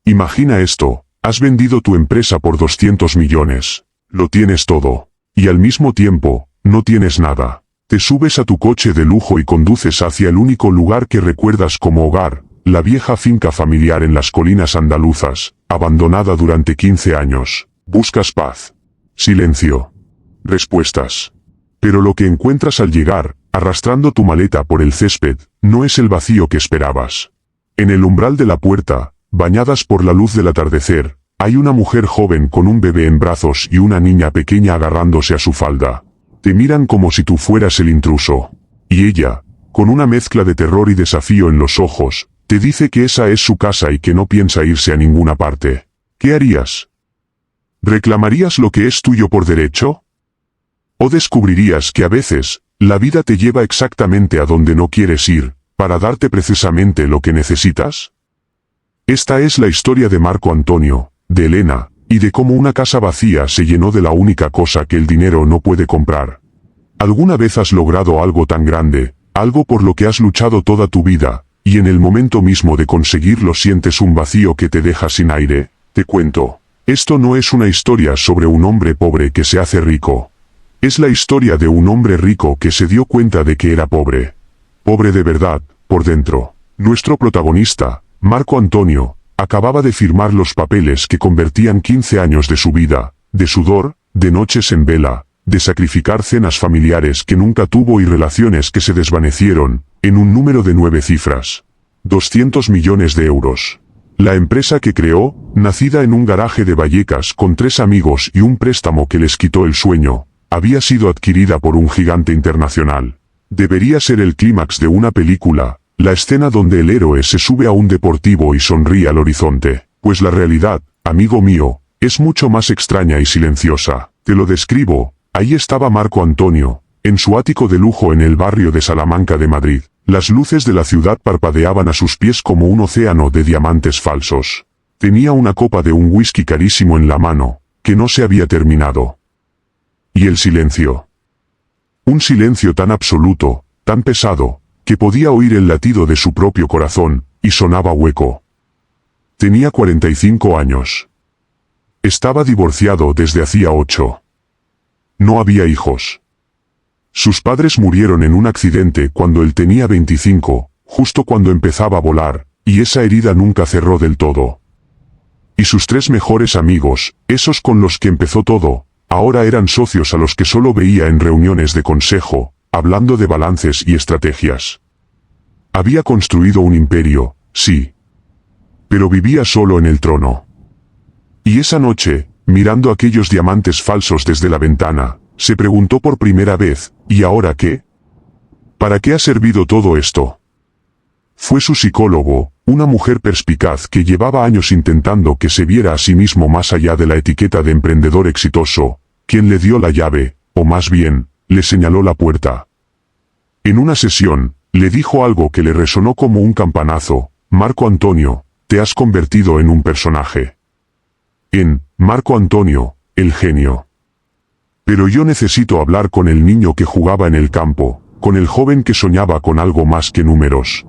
Imagina esto, has vendido tu empresa por 200 millones. Lo tienes todo. Y al mismo tiempo, no tienes nada. Te subes a tu coche de lujo y conduces hacia el único lugar que recuerdas como hogar, la vieja finca familiar en las colinas andaluzas, abandonada durante 15 años. Buscas paz. Silencio. Respuestas. Pero lo que encuentras al llegar, arrastrando tu maleta por el césped, no es el vacío que esperabas. En el umbral de la puerta, bañadas por la luz del atardecer, hay una mujer joven con un bebé en brazos y una niña pequeña agarrándose a su falda. Te miran como si tú fueras el intruso. Y ella, con una mezcla de terror y desafío en los ojos, te dice que esa es su casa y que no piensa irse a ninguna parte. ¿Qué harías? ¿Reclamarías lo que es tuyo por derecho? ¿O descubrirías que a veces, la vida te lleva exactamente a donde no quieres ir, para darte precisamente lo que necesitas? Esta es la historia de Marco Antonio, de Elena, y de cómo una casa vacía se llenó de la única cosa que el dinero no puede comprar. ¿Alguna vez has logrado algo tan grande, algo por lo que has luchado toda tu vida, y en el momento mismo de conseguirlo sientes un vacío que te deja sin aire? Te cuento. Esto no es una historia sobre un hombre pobre que se hace rico. Es la historia de un hombre rico que se dio cuenta de que era pobre. Pobre de verdad, por dentro. Nuestro protagonista, Marco Antonio, acababa de firmar los papeles que convertían 15 años de su vida, de sudor, de noches en vela, de sacrificar cenas familiares que nunca tuvo y relaciones que se desvanecieron, en un número de 9 cifras. 200 millones de euros. La empresa que creó, nacida en un garaje de Vallecas con 3 amigos y un préstamo que les quitó el sueño, había sido adquirida por un gigante internacional. Debería ser el clímax de una película, la escena donde el héroe se sube a un deportivo y sonríe al horizonte. Pues la realidad, amigo mío, es mucho más extraña y silenciosa. Te lo describo. Ahí estaba Marco Antonio, en su ático de lujo en el barrio de Salamanca de Madrid. Las luces de la ciudad parpadeaban a sus pies como un océano de diamantes falsos. Tenía una copa de un whisky carísimo en la mano, que no se había terminado. Y el silencio. Un silencio tan absoluto, tan pesado, que podía oír el latido de su propio corazón, y sonaba hueco. Tenía 45 años. Estaba divorciado desde hacía 8. No había hijos. Sus padres murieron en un accidente cuando él tenía 25, justo cuando empezaba a volar, y esa herida nunca cerró del todo. Y sus 3 mejores amigos, esos con los que empezó todo, ahora eran socios a los que solo veía en reuniones de consejo, hablando de balances y estrategias. Había construido un imperio, sí. Pero vivía solo en el trono. Y esa noche, mirando aquellos diamantes falsos desde la ventana, se preguntó por primera vez, ¿y ahora qué? ¿Para qué ha servido todo esto? Fue su psicólogo, una mujer perspicaz que llevaba años intentando que se viera a sí mismo más allá de la etiqueta de emprendedor exitoso, quien le dio la llave, o más bien, le señaló la puerta. En una sesión, le dijo algo que le resonó como un campanazo: Marco Antonio, te has convertido en un personaje. En Marco Antonio, el genio. Pero yo necesito hablar con el niño que jugaba en el campo, con el joven que soñaba con algo más que números.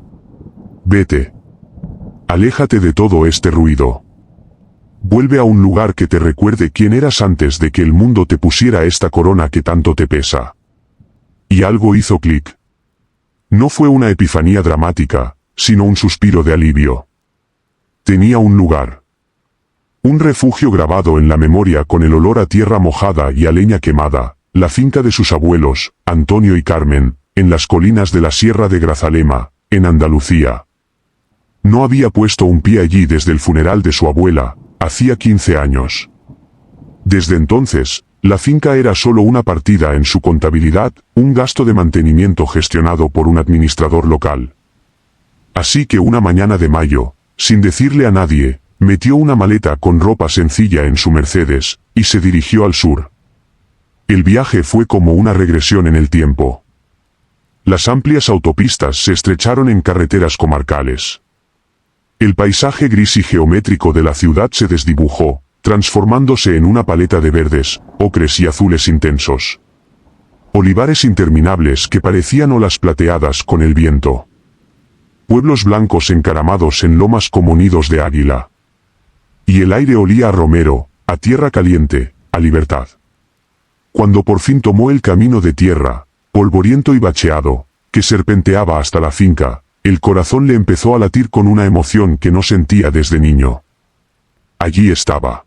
Vete. Aléjate de todo este ruido. Vuelve a un lugar que te recuerde quién eras antes de que el mundo te pusiera esta corona que tanto te pesa. Y algo hizo clic. No fue una epifanía dramática, sino un suspiro de alivio. Tenía un lugar. Un refugio grabado en la memoria con el olor a tierra mojada y a leña quemada, la finca de sus abuelos, Antonio y Carmen, en las colinas de la Sierra de Grazalema, en Andalucía. No había puesto un pie allí desde el funeral de su abuela, hacía 15 años. Desde entonces, la finca era solo una partida en su contabilidad, un gasto de mantenimiento gestionado por un administrador local. Así que una mañana de mayo, sin decirle a nadie, metió una maleta con ropa sencilla en su Mercedes, y se dirigió al sur. El viaje fue como una regresión en el tiempo. Las amplias autopistas se estrecharon en carreteras comarcales. El paisaje gris y geométrico de la ciudad se desdibujó, transformándose en una paleta de verdes, ocres y azules intensos. Olivares interminables que parecían olas plateadas con el viento. Pueblos blancos encaramados en lomas como nidos de águila. y el aire olía a romero, a tierra caliente, a libertad. Cuando por fin tomó el camino de tierra, polvoriento y bacheado, que serpenteaba hasta la finca, el corazón le empezó a latir con una emoción que no sentía desde niño. Allí estaba.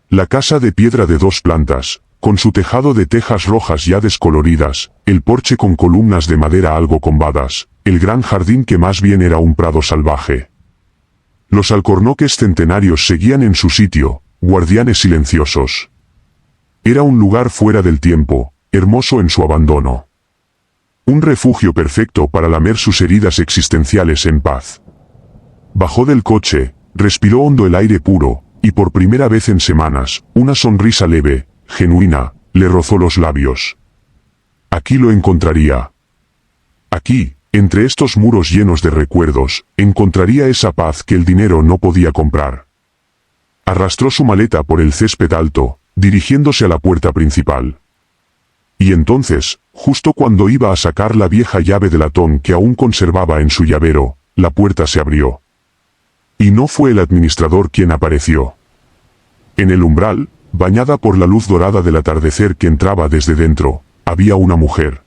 La casa de piedra de 2 plantas, con su tejado de tejas rojas ya descoloridas, el porche con columnas de madera algo combadas, el gran jardín que más bien era un prado salvaje. Los alcornoques centenarios seguían en su sitio, guardianes silenciosos. Era un lugar fuera del tiempo, hermoso en su abandono. Un refugio perfecto para lamer sus heridas existenciales en paz. Bajó del coche, respiró hondo el aire puro, y por primera vez en semanas, una sonrisa leve, genuina, le rozó los labios. Aquí lo encontraría. Aquí, entre estos muros llenos de recuerdos, encontraría esa paz que el dinero no podía comprar. Arrastró su maleta por el césped alto, dirigiéndose a la puerta principal. Y entonces, justo cuando iba a sacar la vieja llave de latón que aún conservaba en su llavero, la puerta se abrió. Y no fue el administrador quien apareció. En el umbral, bañada por la luz dorada del atardecer que entraba desde dentro, había una mujer.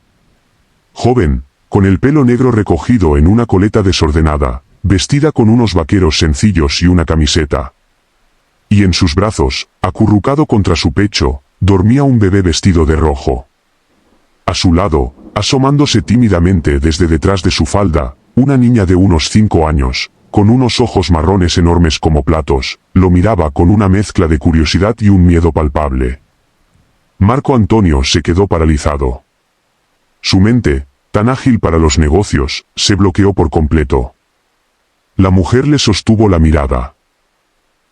Joven, con el pelo negro recogido en una coleta desordenada, vestida con unos vaqueros sencillos y una camiseta. Y en sus brazos, acurrucado contra su pecho, dormía un bebé vestido de rojo. A su lado, asomándose tímidamente desde detrás de su falda, una niña de unos 5 años, con unos ojos marrones enormes como platos, lo miraba con una mezcla de curiosidad y un miedo palpable. Marco Antonio se quedó paralizado. Su mente, tan ágil para los negocios, se bloqueó por completo. La mujer le sostuvo la mirada.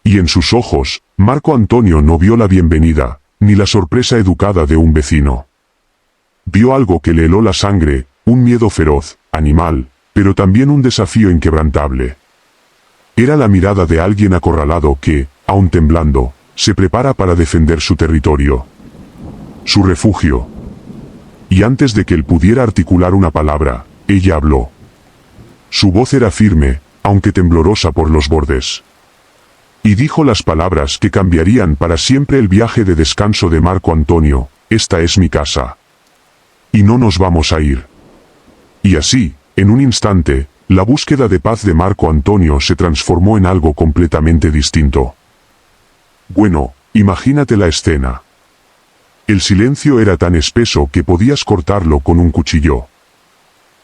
Y en sus ojos, Marco Antonio no vio la bienvenida, ni la sorpresa educada de un vecino. Vio algo que le heló la sangre, un miedo feroz, animal, pero también un desafío inquebrantable. Era la mirada de alguien acorralado que, aun temblando, se prepara para defender su territorio. Su refugio. Y antes de que él pudiera articular una palabra, ella habló. Su voz era firme, aunque temblorosa por los bordes. Y dijo las palabras que cambiarían para siempre el viaje de descanso de Marco Antonio: esta es mi casa. Y no nos vamos a ir. Y así, en un instante, la búsqueda de paz de Marco Antonio se transformó en algo completamente distinto. Bueno, imagínate la escena. El silencio era tan espeso que podías cortarlo con un cuchillo.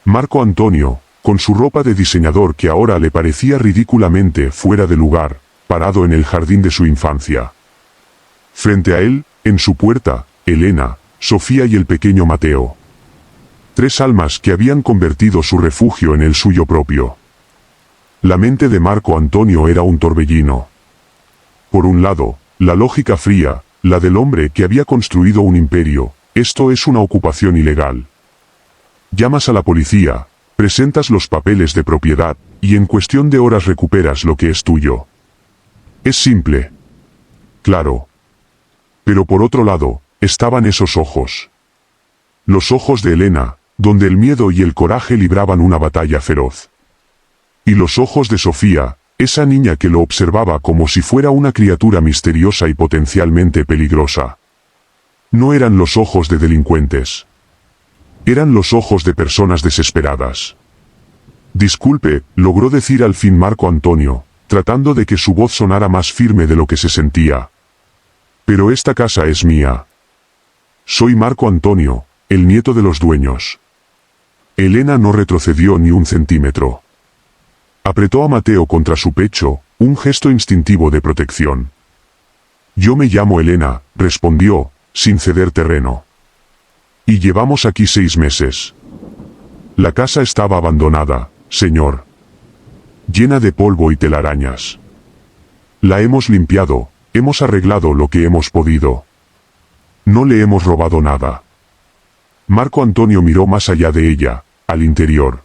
Marco Antonio, con su ropa de diseñador que ahora le parecía ridículamente fuera de lugar, parado en el jardín de su infancia. Frente a él, en su puerta, Elena, Sofía y el pequeño Mateo. 3 almas que habían convertido su refugio en el suyo propio. La mente de Marco Antonio era un torbellino. Por un lado, la lógica fría, la del hombre que había construido un imperio: esto es una ocupación ilegal. Llamas a la policía, presentas los papeles de propiedad, y en cuestión de horas recuperas lo que es tuyo. Es simple. Claro. Pero por otro lado, estaban esos ojos. Los ojos de Elena, donde el miedo y el coraje libraban una batalla feroz. Y los ojos de Sofía, esa niña que lo observaba como si fuera una criatura misteriosa y potencialmente peligrosa. No eran los ojos de delincuentes. Eran los ojos de personas desesperadas. Disculpe, logró decir al fin Marco Antonio, tratando de que su voz sonara más firme de lo que se sentía. Pero esta casa es mía. Soy Marco Antonio, el nieto de los dueños. Elena no retrocedió ni un centímetro. Apretó a Mateo contra su pecho, un gesto instintivo de protección. Yo me llamo Elena, respondió, sin ceder terreno. Y llevamos aquí 6 meses. La casa estaba abandonada, señor. Llena de polvo y telarañas. La hemos limpiado, hemos arreglado lo que hemos podido. No le hemos robado nada. Marco Antonio miró más allá de ella, al interior.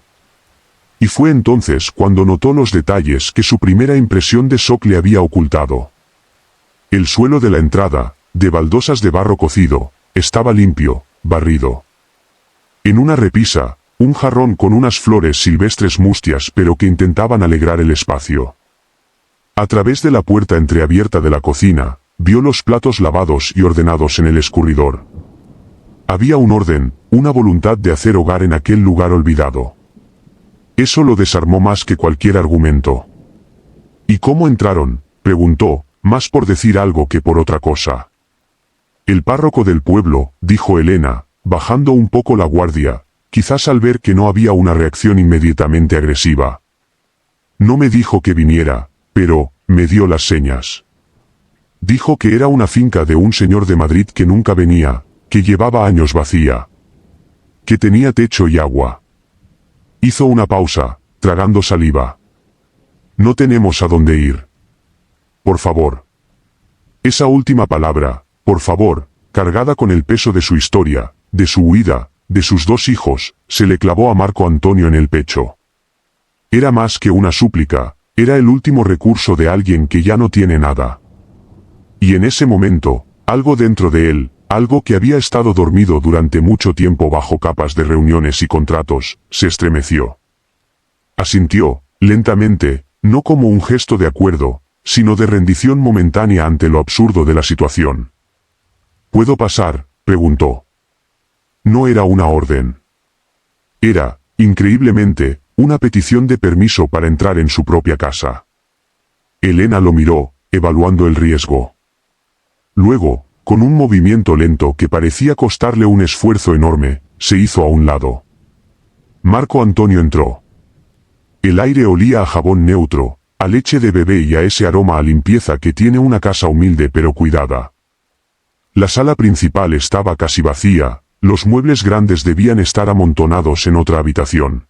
Y fue entonces cuando notó los detalles que su primera impresión de shock le había ocultado. El suelo de la entrada, de baldosas de barro cocido, estaba limpio, barrido. En una repisa, un jarrón con unas flores silvestres mustias pero que intentaban alegrar el espacio. A través de la puerta entreabierta de la cocina, vio los platos lavados y ordenados en el escurridor. Había un orden, una voluntad de hacer hogar en aquel lugar olvidado. Eso lo desarmó más que cualquier argumento. ¿Y cómo entraron?, preguntó, más por decir algo que por otra cosa. El párroco del pueblo, dijo Elena, bajando un poco la guardia, quizás al ver que no había una reacción inmediatamente agresiva. No me dijo que viniera, pero me dio las señas. Dijo que era una finca de un señor de Madrid que nunca venía, que llevaba años vacía, que tenía techo y agua. Hizo una pausa, tragando saliva. No tenemos a dónde ir. Por favor. Esa última palabra, por favor, cargada con el peso de su historia, de su huida, de sus 2 hijos, se le clavó a Marco Antonio en el pecho. Era más que una súplica, era el último recurso de alguien que ya no tiene nada. Y en ese momento, algo dentro de él, algo que había estado dormido durante mucho tiempo bajo capas de reuniones y contratos, se estremeció. Asintió, lentamente, no como un gesto de acuerdo, sino de rendición momentánea ante lo absurdo de la situación. ¿Puedo pasar?, preguntó. No era una orden. Era, increíblemente, una petición de permiso para entrar en su propia casa. Elena lo miró, evaluando el riesgo. Luego, con un movimiento lento que parecía costarle un esfuerzo enorme, se hizo a un lado. Marco Antonio entró. El aire olía a jabón neutro, a leche de bebé y a ese aroma a limpieza que tiene una casa humilde pero cuidada. La sala principal estaba casi vacía, los muebles grandes debían estar amontonados en otra habitación.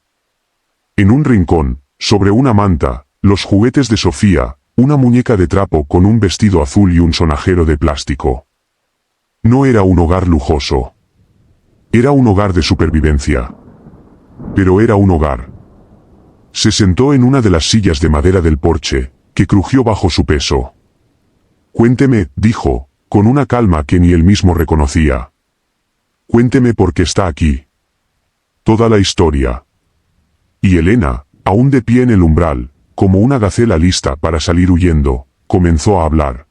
En un rincón, sobre una manta, los juguetes de Sofía, una muñeca de trapo con un vestido azul y un sonajero de plástico. No era un hogar lujoso. Era un hogar de supervivencia. Pero era un hogar. Se sentó en una de las sillas de madera del porche, que crujió bajo su peso. Cuénteme, dijo, con una calma que ni él mismo reconocía. Cuénteme por qué está aquí. Toda la historia. Y Elena, aún de pie en el umbral, como una gacela lista para salir huyendo, comenzó a hablar.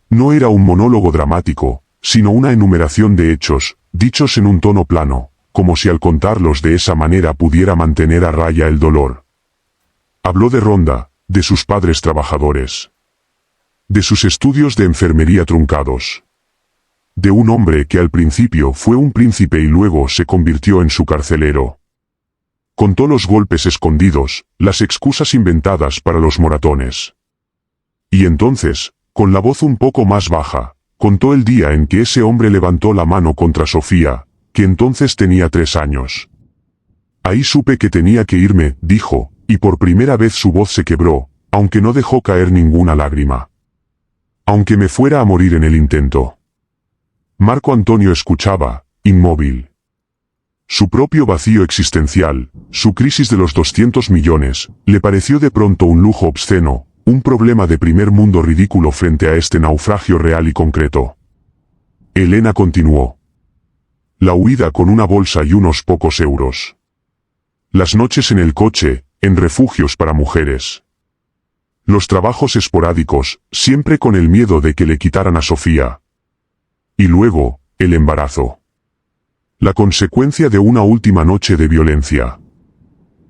No era un monólogo dramático, sino una enumeración de hechos, dichos en un tono plano, como si al contarlos de esa manera pudiera mantener a raya el dolor. Habló de Ronda, de sus padres trabajadores. De sus estudios de enfermería truncados. De un hombre que al principio fue un príncipe y luego se convirtió en su carcelero. Contó los golpes escondidos, las excusas inventadas para los moratones. Y entonces, con la voz un poco más baja, contó el día en que ese hombre levantó la mano contra Sofía, que entonces tenía 3 años. Ahí supe que tenía que irme, dijo, y por primera vez su voz se quebró, aunque no dejó caer ninguna lágrima. Aunque me fuera a morir en el intento. Marco Antonio escuchaba, inmóvil. Su propio vacío existencial, su crisis de los 200 millones, le pareció de pronto un lujo obsceno, un problema de primer mundo ridículo frente a este naufragio real y concreto. Elena continuó. La huida con una bolsa y unos pocos euros. Las noches en el coche, en refugios para mujeres. Los trabajos esporádicos, siempre con el miedo de que le quitaran a Sofía. Y luego, el embarazo. La consecuencia de una última noche de violencia.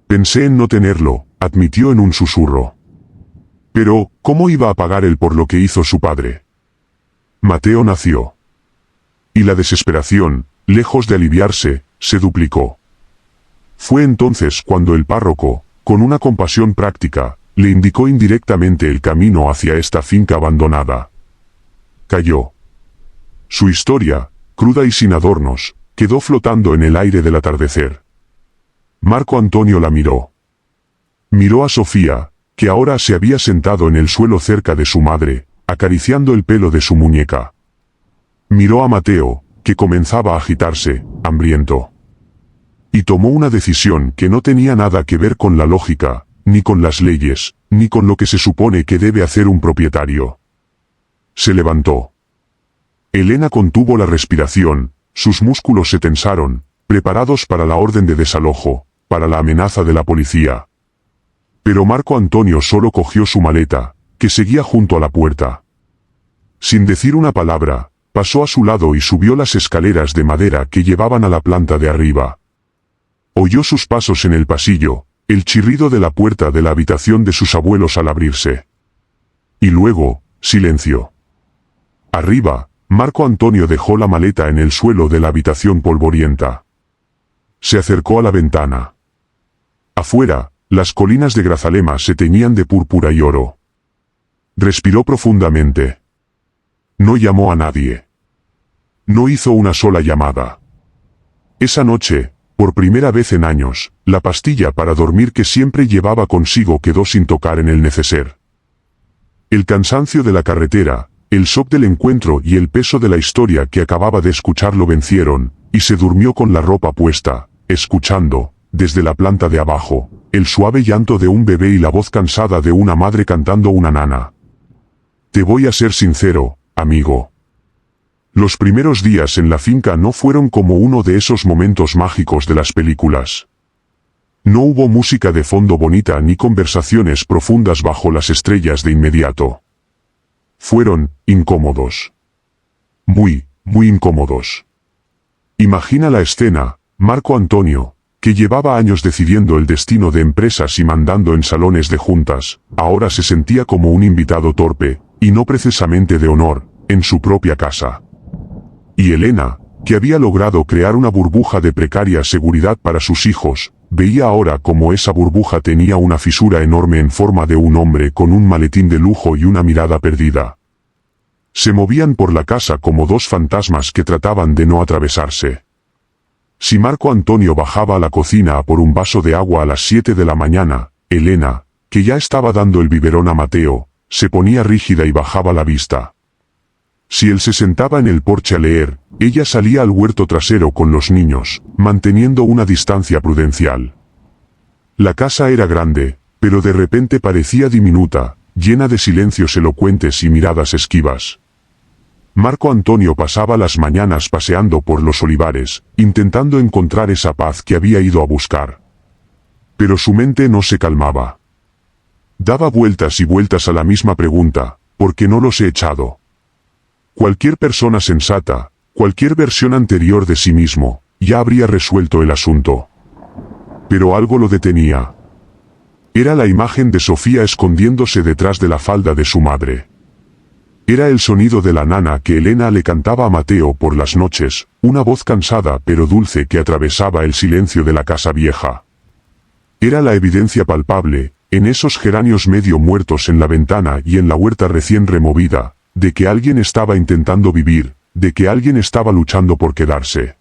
Pensé en no tenerlo, admitió en un susurro. Pero, ¿cómo iba a pagar él por lo que hizo su padre? Mateo nació. Y la desesperación, lejos de aliviarse, se duplicó. Fue entonces cuando el párroco, con una compasión práctica, le indicó indirectamente el camino hacia esta finca abandonada. Cayó. Su historia, cruda y sin adornos, quedó flotando en el aire del atardecer. Marco Antonio la miró. Miró a Sofía, que ahora se había sentado en el suelo cerca de su madre, acariciando el pelo de su muñeca. Miró a Mateo, que comenzaba a agitarse, hambriento. Y tomó una decisión que no tenía nada que ver con la lógica, ni con las leyes, ni con lo que se supone que debe hacer un propietario. Se levantó. Elena contuvo la respiración, sus músculos se tensaron, preparados para la orden de desalojo, para la amenaza de la policía. Pero Marco Antonio solo cogió su maleta, que seguía junto a la puerta. Sin decir una palabra, pasó a su lado y subió las escaleras de madera que llevaban a la planta de arriba. Oyó sus pasos en el pasillo, el chirrido de la puerta de la habitación de sus abuelos al abrirse. Y luego, silencio. Arriba, Marco Antonio dejó la maleta en el suelo de la habitación polvorienta. Se acercó a la ventana. Afuera, las colinas de Grazalema se teñían de púrpura y oro. Respiró profundamente. No llamó a nadie. No hizo una sola llamada. Esa noche, por primera vez en años, la pastilla para dormir que siempre llevaba consigo quedó sin tocar en el neceser. El cansancio de la carretera, el shock del encuentro y el peso de la historia que acababa de escuchar lo vencieron, y se durmió con la ropa puesta, escuchando, desde la planta de abajo, el suave llanto de un bebé y la voz cansada de una madre cantando una nana. Te voy a ser sincero, amigo. Los primeros días en la finca no fueron como uno de esos momentos mágicos de las películas. No hubo música de fondo bonita ni conversaciones profundas bajo las estrellas de inmediato. Fueron incómodos. Muy, muy incómodos. Imagina la escena, Marco Antonio, que llevaba años decidiendo el destino de empresas y mandando en salones de juntas, ahora se sentía como un invitado torpe, y no precisamente de honor, en su propia casa. Y Elena, que había logrado crear una burbuja de precaria seguridad para sus hijos, veía ahora como esa burbuja tenía una fisura enorme en forma de un hombre con un maletín de lujo y una mirada perdida. Se movían por la casa como dos fantasmas que trataban de no atravesarse. Si Marco Antonio bajaba a la cocina a por un vaso de agua a las 7 de la mañana, Elena, que ya estaba dando el biberón a Mateo, se ponía rígida y bajaba la vista. Si él se sentaba en el porche a leer, ella salía al huerto trasero con los niños, manteniendo una distancia prudencial. La casa era grande, pero de repente parecía diminuta, llena de silencios elocuentes y miradas esquivas. Marco Antonio pasaba las mañanas paseando por los olivares, intentando encontrar esa paz que había ido a buscar. Pero su mente no se calmaba. Daba vueltas y vueltas a la misma pregunta, ¿por qué no los he echado? Cualquier persona sensata, cualquier versión anterior de sí mismo, ya habría resuelto el asunto. Pero algo lo detenía. Era la imagen de Sofía escondiéndose detrás de la falda de su madre. Era el sonido de la nana que Elena le cantaba a Mateo por las noches, una voz cansada pero dulce que atravesaba el silencio de la casa vieja. Era la evidencia palpable, en esos geranios medio muertos en la ventana y en la huerta recién removida, de que alguien estaba intentando vivir, de que alguien estaba luchando por quedarse.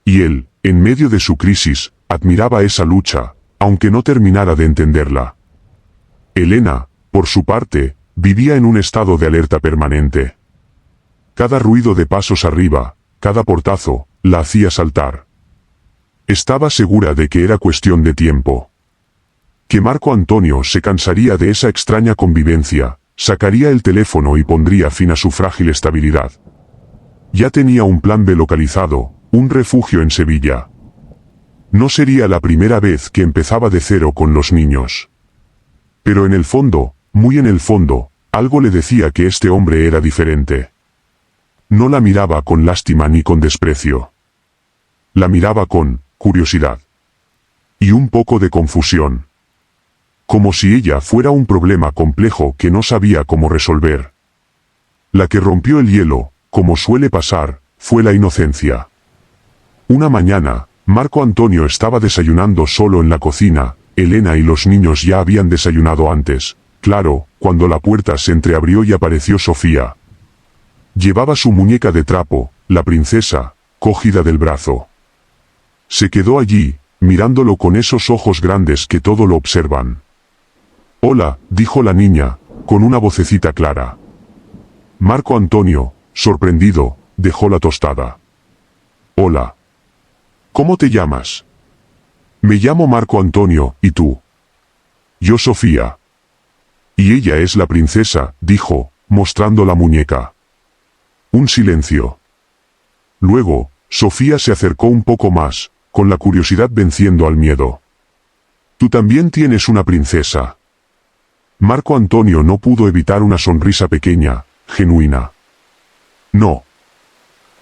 Y él, en medio de su crisis, admiraba esa lucha, aunque no terminara de entenderla. Elena, por su parte, vivía en un estado de alerta permanente. Cada ruido de pasos arriba, cada portazo, la hacía saltar. Estaba segura de que era cuestión de tiempo. Que Marco Antonio se cansaría de esa extraña convivencia, sacaría el teléfono y pondría fin a su frágil estabilidad. Ya tenía un plan B localizado, un refugio en Sevilla. No sería la primera vez que empezaba de cero con los niños. Pero en el fondo, muy en el fondo, algo le decía que este hombre era diferente. No la miraba con lástima ni con desprecio. La miraba con curiosidad. Y un poco de confusión. Como si ella fuera un problema complejo que no sabía cómo resolver. La que rompió el hielo, como suele pasar, fue la inocencia. Una mañana, Marco Antonio estaba desayunando solo en la cocina, Elena y los niños ya habían desayunado antes. Claro, cuando la puerta se entreabrió y apareció Sofía. Llevaba su muñeca de trapo, la princesa, cogida del brazo. Se quedó allí, mirándolo con esos ojos grandes que todo lo observan. «Hola», dijo la niña, con una vocecita clara. Marco Antonio, sorprendido, dejó la tostada. «Hola. ¿Cómo te llamas?» «Me llamo Marco Antonio, ¿y tú?» «Yo Sofía». «Y ella es la princesa», dijo, mostrando la muñeca. Un silencio. Luego, Sofía se acercó un poco más, con la curiosidad venciendo al miedo. «¿Tú también tienes una princesa?» Marco Antonio no pudo evitar una sonrisa pequeña, genuina. No.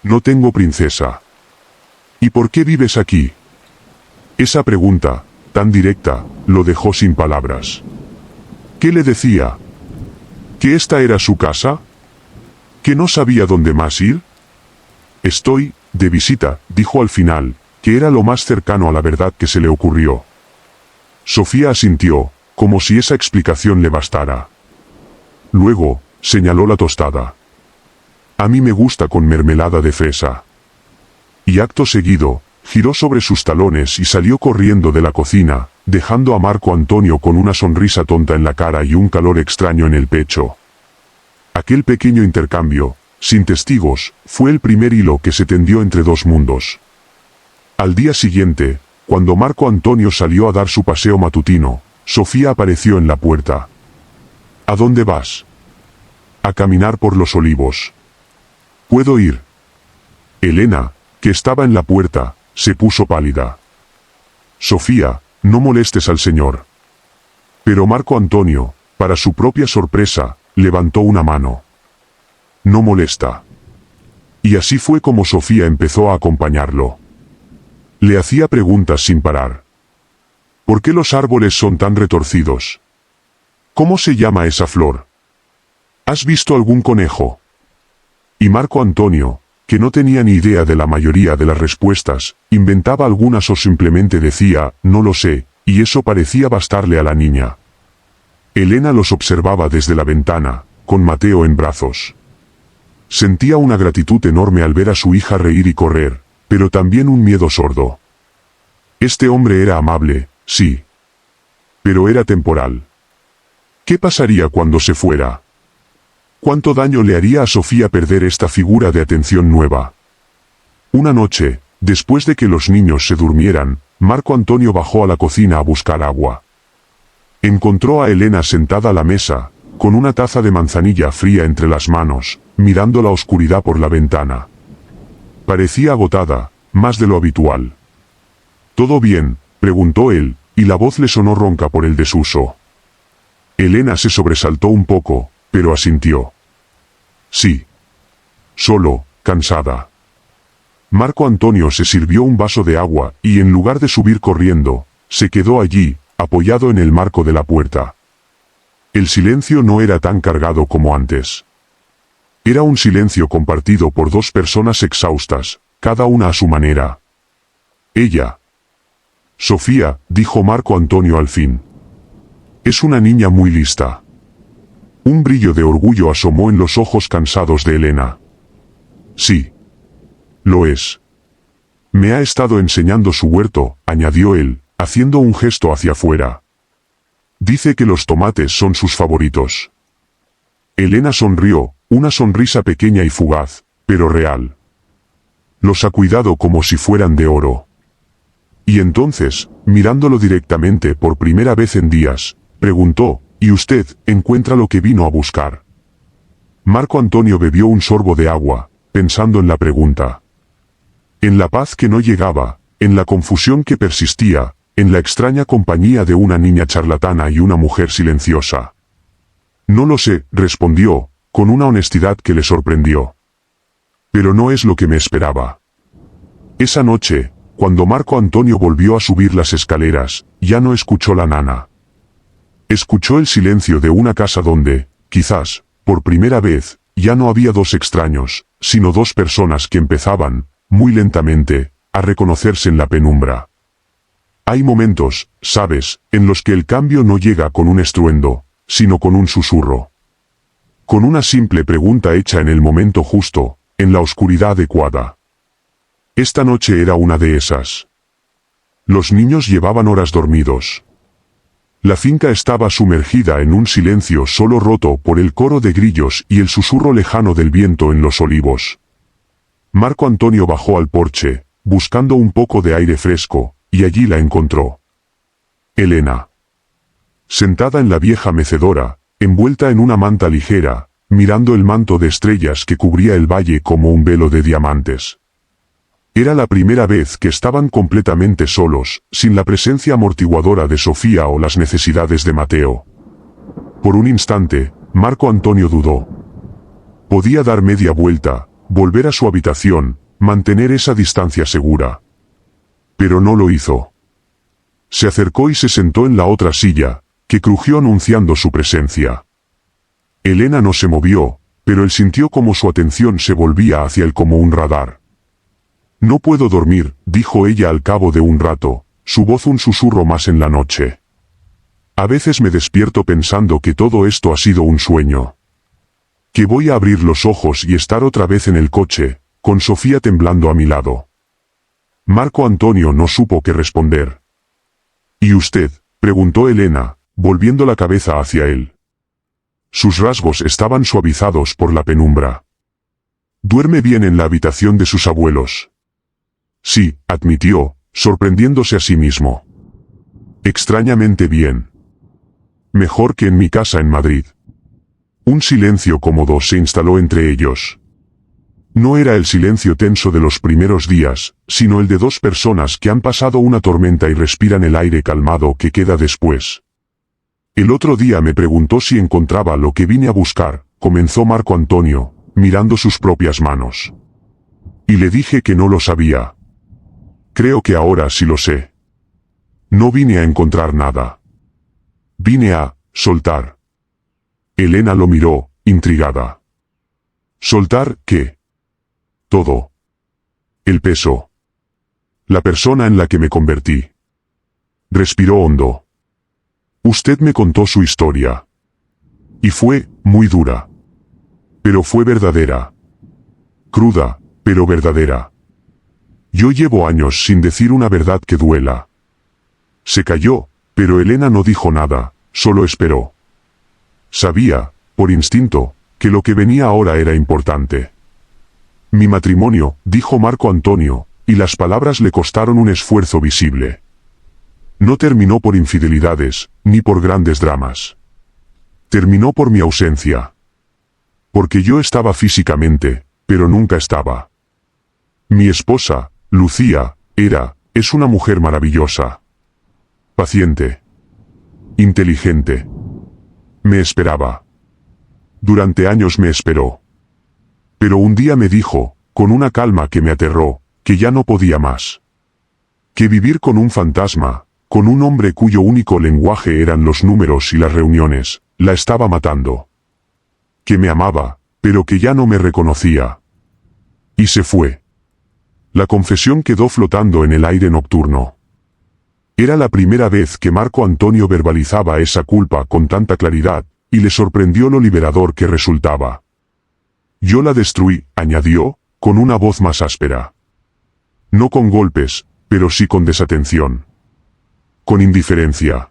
No tengo princesa. ¿Y por qué vives aquí? Esa pregunta, tan directa, lo dejó sin palabras. ¿Qué le decía? ¿Que esta era su casa? ¿Que no sabía dónde más ir? Estoy, de visita, dijo al final, que era lo más cercano a la verdad que se le ocurrió. Sofía asintió, como si esa explicación le bastara. Luego, señaló la tostada. A mí me gusta con mermelada de fresa. Y acto seguido, giró sobre sus talones y salió corriendo de la cocina, dejando a Marco Antonio con una sonrisa tonta en la cara y un calor extraño en el pecho. Aquel pequeño intercambio, sin testigos, fue el primer hilo que se tendió entre dos mundos. Al día siguiente, cuando Marco Antonio salió a dar su paseo matutino, Sofía apareció en la puerta. ¿A dónde vas? A caminar por los olivos. ¿Puedo ir? Elena, que estaba en la puerta, se puso pálida. Sofía, no molestes al señor. Pero Marco Antonio, para su propia sorpresa, levantó una mano. No molesta. Y así fue como Sofía empezó a acompañarlo. Le hacía preguntas sin parar. ¿Por qué los árboles son tan retorcidos? ¿Cómo se llama esa flor? ¿Has visto algún conejo? Y Marco Antonio, que no tenía ni idea de la mayoría de las respuestas, inventaba algunas o simplemente decía, no lo sé, y eso parecía bastarle a la niña. Elena los observaba desde la ventana, con Mateo en brazos. Sentía una gratitud enorme al ver a su hija reír y correr, pero también un miedo sordo. Este hombre era amable, sí. Pero era temporal. ¿Qué pasaría cuando se fuera? ¿Cuánto daño le haría a Sofía perder esta figura de atención nueva? Una noche, después de que los niños se durmieran, Marco Antonio bajó a la cocina a buscar agua. Encontró a Elena sentada a la mesa, con una taza de manzanilla fría entre las manos, mirando la oscuridad por la ventana. Parecía agotada, más de lo habitual. ¿Todo bien?, preguntó él, y la voz le sonó ronca por el desuso. Elena se sobresaltó un poco, pero asintió. Sí. Solo, cansada. Marco Antonio se sirvió un vaso de agua y en lugar de subir corriendo, se quedó allí, apoyado en el marco de la puerta. El silencio no era tan cargado como antes. Era un silencio compartido por dos personas exhaustas, cada una a su manera. Ella. Sofía, dijo Marco Antonio al fin. Es una niña muy lista. Un brillo de orgullo asomó en los ojos cansados de Elena. Sí. Lo es. Me ha estado enseñando su huerto, añadió él, haciendo un gesto hacia afuera. Dice que los tomates son sus favoritos. Elena sonrió, una sonrisa pequeña y fugaz, pero real. Los ha cuidado como si fueran de oro. Y entonces, mirándolo directamente por primera vez en días, preguntó, ¿y usted encuentra lo que vino a buscar? Marco Antonio bebió un sorbo de agua, pensando en la pregunta. En la paz que no llegaba, en la confusión que persistía, en la extraña compañía de una niña charlatana y una mujer silenciosa. No lo sé, respondió, con una honestidad que le sorprendió. Pero no es lo que me esperaba. Esa noche, cuando Marco Antonio volvió a subir las escaleras, ya no escuchó la nana. Escuchó el silencio de una casa donde, quizás, por primera vez, ya no había dos extraños, sino dos personas que empezaban, muy lentamente, a reconocerse en la penumbra. Hay momentos, sabes, en los que el cambio no llega con un estruendo, sino con un susurro. Con una simple pregunta hecha en el momento justo, en la oscuridad adecuada. Esta noche era una de esas. Los niños llevaban horas dormidos. La finca estaba sumergida en un silencio solo roto por el coro de grillos y el susurro lejano del viento en los olivos. Marco Antonio bajó al porche, buscando un poco de aire fresco, y allí la encontró. Elena. Sentada en la vieja mecedora, envuelta en una manta ligera, mirando el manto de estrellas que cubría el valle como un velo de diamantes. Era la primera vez que estaban completamente solos, sin la presencia amortiguadora de Sofía o las necesidades de Mateo. Por un instante, Marco Antonio dudó. Podía dar media vuelta, volver a su habitación, mantener esa distancia segura. Pero no lo hizo. Se acercó y se sentó en la otra silla, que crujió anunciando su presencia. Elena no se movió, pero él sintió como su atención se volvía hacia él como un radar. No puedo dormir, dijo ella al cabo de un rato, su voz un susurro más en la noche. A veces me despierto pensando que todo esto ha sido un sueño. Que voy a abrir los ojos y estar otra vez en el coche, con Sofía temblando a mi lado. Marco Antonio no supo qué responder. ¿Y usted?, preguntó Elena, volviendo la cabeza hacia él. Sus rasgos estaban suavizados por la penumbra. ¿Duerme bien en la habitación de sus abuelos? Sí, admitió, sorprendiéndose a sí mismo. Extrañamente bien. Mejor que en mi casa en Madrid. Un silencio cómodo se instaló entre ellos. No era el silencio tenso de los primeros días, sino el de dos personas que han pasado una tormenta y respiran el aire calmado que queda después. El otro día me preguntó si encontraba lo que vine a buscar, comenzó Marco Antonio, mirando sus propias manos. Y le dije que no lo sabía. Creo que ahora sí lo sé. No vine a encontrar nada. Vine a soltar. Elena lo miró, intrigada. ¿Soltar qué? Todo. El peso. La persona en la que me convertí. Respiró hondo. Usted me contó su historia. Y fue muy dura. Pero fue verdadera. Cruda, pero verdadera. Yo llevo años sin decir una verdad que duela. Se calló, pero Elena no dijo nada, solo esperó. Sabía, por instinto, que lo que venía ahora era importante. Mi matrimonio, dijo Marco Antonio, y las palabras le costaron un esfuerzo visible. No terminó por infidelidades, ni por grandes dramas. Terminó por mi ausencia. Porque yo estaba físicamente, pero nunca estaba. Mi esposa, Lucía, es una mujer maravillosa. Paciente. Inteligente. Me esperaba. Durante años me esperó. Pero un día me dijo, con una calma que me aterró, que ya no podía más. Que vivir con un fantasma, con un hombre cuyo único lenguaje eran los números y las reuniones, la estaba matando. Que me amaba, pero que ya no me reconocía. Y se fue. La confesión quedó flotando en el aire nocturno. Era la primera vez que Marco Antonio verbalizaba esa culpa con tanta claridad, y le sorprendió lo liberador que resultaba. Yo la destruí, añadió, con una voz más áspera. No con golpes, pero sí con desatención. Con indiferencia.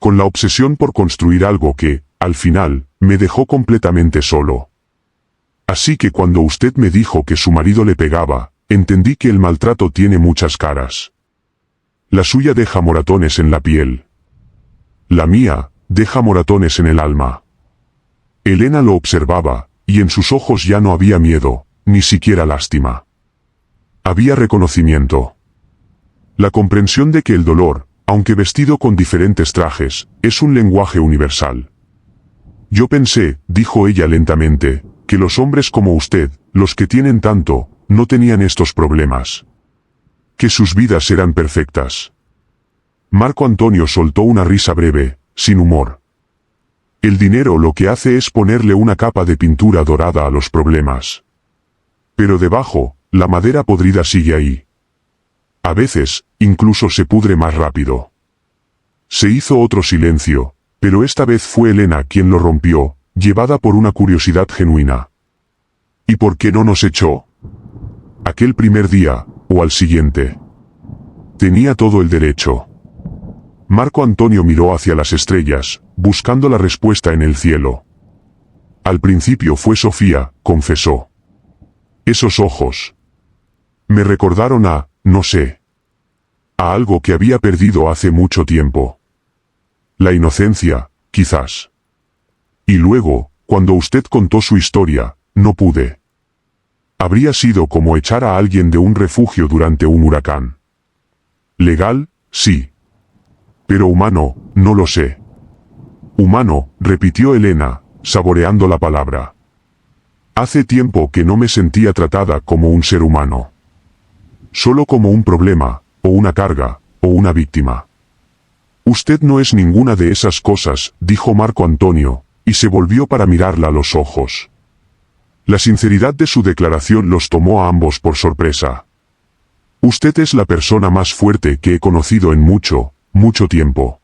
Con la obsesión por construir algo que, al final, me dejó completamente solo. Así que cuando usted me dijo que su marido le pegaba, entendí que el maltrato tiene muchas caras. La suya deja moratones en la piel. La mía, deja moratones en el alma. Elena lo observaba, y en sus ojos ya no había miedo, ni siquiera lástima. Había reconocimiento. La comprensión de que el dolor, aunque vestido con diferentes trajes, es un lenguaje universal. Yo pensé, dijo ella lentamente, que los hombres como usted, los que tienen tanto, no tenían estos problemas. Que sus vidas eran perfectas. Marco Antonio soltó una risa breve, sin humor. El dinero lo que hace es ponerle una capa de pintura dorada a los problemas. Pero debajo, la madera podrida sigue ahí. A veces, incluso se pudre más rápido. Se hizo otro silencio, pero esta vez fue Elena quien lo rompió, llevada por una curiosidad genuina. ¿Y por qué no nos echó? Aquel primer día, o al siguiente. Tenía todo el derecho. Marco Antonio miró hacia las estrellas, buscando la respuesta en el cielo. Al principio fue Sofía, confesó. Esos ojos. Me recordaron a, no sé. A algo que había perdido hace mucho tiempo. La inocencia, quizás. Y luego, cuando usted contó su historia, no pude. Habría sido como echar a alguien de un refugio durante un huracán. Legal, sí. Pero humano, no lo sé. Humano, repitió Elena, saboreando la palabra. Hace tiempo que no me sentía tratada como un ser humano. Solo como un problema, o una carga, o una víctima. Usted no es ninguna de esas cosas, dijo Marco Antonio, y se volvió para mirarla a los ojos. La sinceridad de su declaración los tomó a ambos por sorpresa. Usted es la persona más fuerte que he conocido en mucho, mucho tiempo.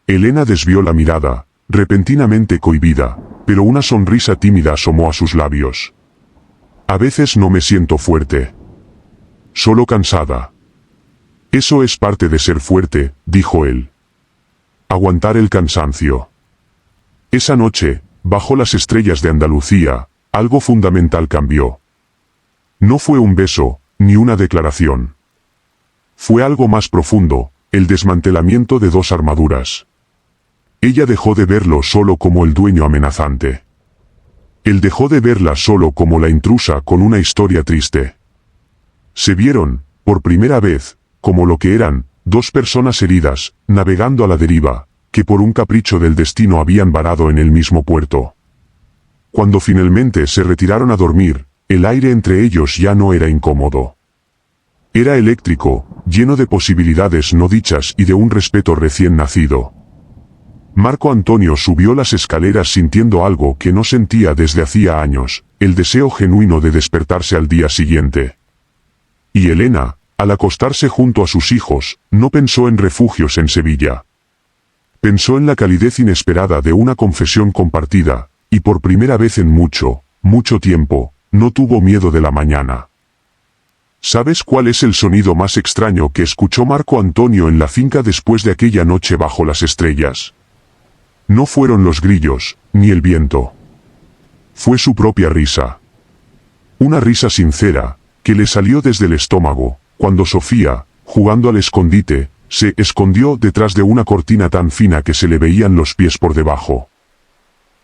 Elena desvió la mirada, repentinamente cohibida, pero una sonrisa tímida asomó a sus labios. A veces no me siento fuerte. Solo cansada. Eso es parte de ser fuerte, dijo él. Aguantar el cansancio. Esa noche, bajo las estrellas de Andalucía, algo fundamental cambió. No fue un beso, ni una declaración. Fue algo más profundo, el desmantelamiento de dos armaduras. Ella dejó de verlo solo como el dueño amenazante. Él dejó de verla solo como la intrusa con una historia triste. Se vieron, por primera vez, como lo que eran, dos personas heridas, navegando a la deriva, que por un capricho del destino habían varado en el mismo puerto. Cuando finalmente se retiraron a dormir, el aire entre ellos ya no era incómodo. Era eléctrico, lleno de posibilidades no dichas y de un respeto recién nacido. Marco Antonio subió las escaleras sintiendo algo que no sentía desde hacía años, el deseo genuino de despertarse al día siguiente. Y Elena, al acostarse junto a sus hijos, no pensó en refugios en Sevilla. Pensó en la calidez inesperada de una confesión compartida, y por primera vez en mucho, mucho tiempo, no tuvo miedo de la mañana. ¿Sabes cuál es el sonido más extraño que escuchó Marco Antonio en la finca después de aquella noche bajo las estrellas? No fueron los grillos, ni el viento. Fue su propia risa. Una risa sincera, que le salió desde el estómago, cuando Sofía, jugando al escondite, se escondió detrás de una cortina tan fina que se le veían los pies por debajo.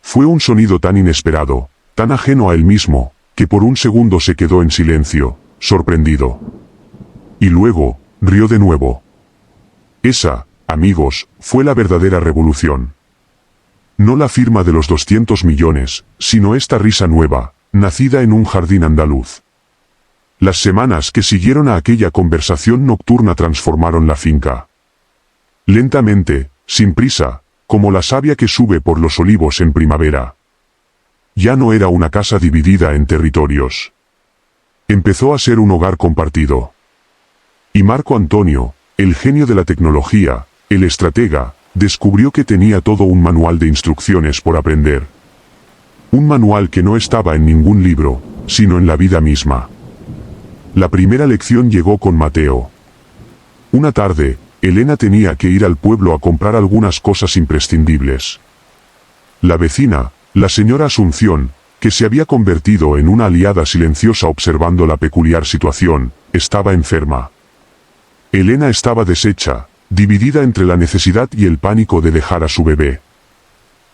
Fue un sonido tan inesperado, tan ajeno a él mismo, que por un segundo se quedó en silencio, sorprendido. Y luego, rió de nuevo. Esa, amigos, fue la verdadera revolución. No la firma de los 200 millones, sino esta risa nueva, nacida en un jardín andaluz. Las semanas que siguieron a aquella conversación nocturna transformaron la finca. Lentamente, sin prisa, como la savia que sube por los olivos en primavera. Ya no era una casa dividida en territorios. Empezó a ser un hogar compartido. Y Marco Antonio, el genio de la tecnología, el estratega, descubrió que tenía todo un manual de instrucciones por aprender. Un manual que no estaba en ningún libro, sino en la vida misma. La primera lección llegó con Mateo. Una tarde, Elena tenía que ir al pueblo a comprar algunas cosas imprescindibles. La vecina, la señora Asunción, que se había convertido en una aliada silenciosa observando la peculiar situación, estaba enferma. Elena estaba deshecha, dividida entre la necesidad y el pánico de dejar a su bebé.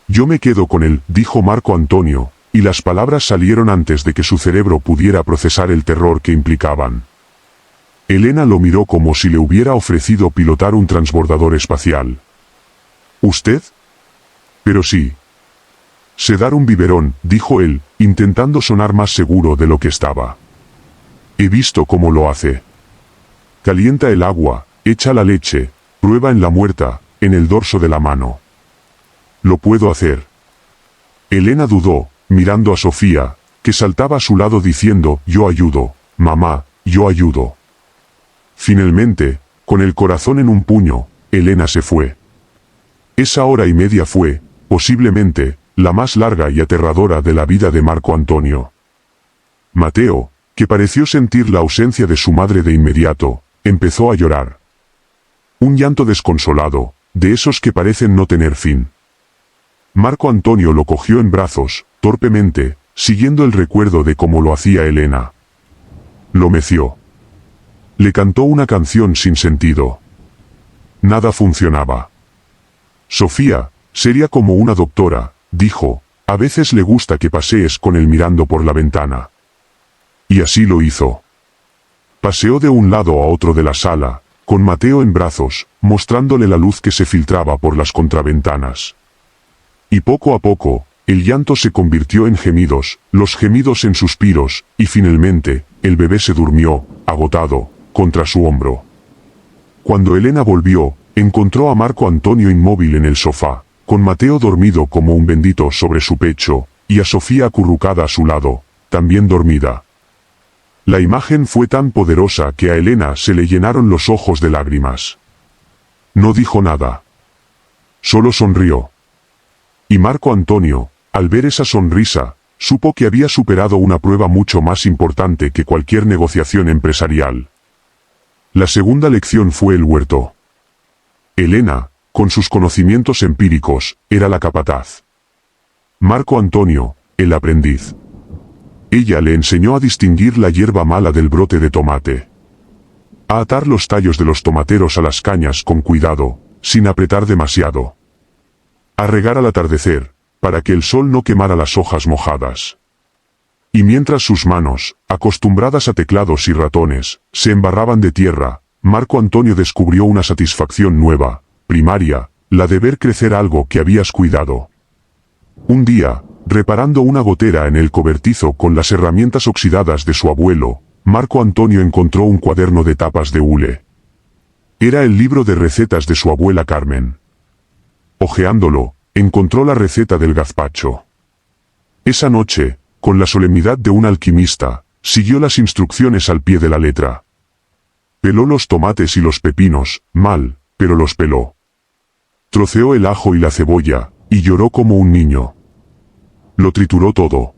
Yo me quedo con él, dijo Marco Antonio, y las palabras salieron antes de que su cerebro pudiera procesar el terror que implicaban. Elena lo miró como si le hubiera ofrecido pilotar un transbordador espacial. ¿Usted? Pero sí. Sé dar un biberón, dijo él, intentando sonar más seguro de lo que estaba. He visto cómo lo hace. Calienta el agua, echa la leche, prueba en la muerta, en el dorso de la mano. Lo puedo hacer. Elena dudó, mirando a Sofía, que saltaba a su lado diciendo, yo ayudo, mamá, yo ayudo. Finalmente, con el corazón en un puño, Elena se fue. Esa hora y media fue, posiblemente, la más larga y aterradora de la vida de Marco Antonio. Mateo, que pareció sentir la ausencia de su madre de inmediato, empezó a llorar. Un llanto desconsolado, de esos que parecen no tener fin. Marco Antonio lo cogió en brazos, torpemente, siguiendo el recuerdo de cómo lo hacía Elena. Lo meció. Le cantó una canción sin sentido. Nada funcionaba. Sofía, seria como una doctora, dijo, a veces le gusta que pasees con él mirando por la ventana. Y así lo hizo. Paseó de un lado a otro de la sala, con Mateo en brazos, mostrándole la luz que se filtraba por las contraventanas. Y poco a poco, el llanto se convirtió en gemidos, los gemidos en suspiros, y finalmente, el bebé se durmió, agotado, contra su hombro. Cuando Elena volvió, encontró a Marco Antonio inmóvil en el sofá, con Mateo dormido como un bendito sobre su pecho, y a Sofía acurrucada a su lado, también dormida. La imagen fue tan poderosa que a Elena se le llenaron los ojos de lágrimas. No dijo nada. Solo sonrió. Y Marco Antonio, al ver esa sonrisa, supo que había superado una prueba mucho más importante que cualquier negociación empresarial. La segunda lección fue el huerto. Elena, con sus conocimientos empíricos, era la capataz. Marco Antonio, el aprendiz. Ella le enseñó a distinguir la hierba mala del brote de tomate. A atar los tallos de los tomateros a las cañas con cuidado, sin apretar demasiado. A regar al atardecer, para que el sol no quemara las hojas mojadas. Y mientras sus manos, acostumbradas a teclados y ratones, se embarraban de tierra, Marco Antonio descubrió una satisfacción nueva, primaria, la de ver crecer algo que habías cuidado. Un día, reparando una gotera en el cobertizo con las herramientas oxidadas de su abuelo, Marco Antonio encontró un cuaderno de tapas de hule. Era el libro de recetas de su abuela Carmen. Hojeándolo, encontró la receta del gazpacho. Esa noche, con la solemnidad de un alquimista, siguió las instrucciones al pie de la letra. Peló los tomates y los pepinos, mal, pero los peló. Troceó el ajo y la cebolla, y lloró como un niño. Lo trituró todo.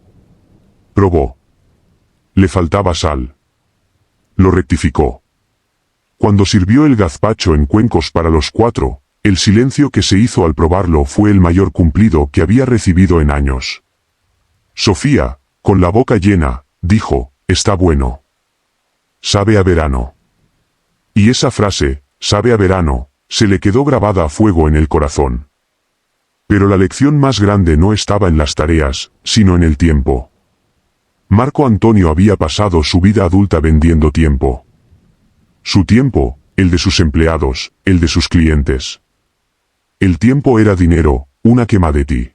Probó. Le faltaba sal. Lo rectificó. Cuando sirvió el gazpacho en cuencos para los 4, el silencio que se hizo al probarlo fue el mayor cumplido que había recibido en años. Sofía, con la boca llena, dijo, «Está bueno. Sabe a verano». Y esa frase, «sabe a verano», se le quedó grabada a fuego en el corazón. Pero la lección más grande no estaba en las tareas, sino en el tiempo. Marco Antonio había pasado su vida adulta vendiendo tiempo. Su tiempo, el de sus empleados, el de sus clientes. El tiempo era dinero, una quema de ti.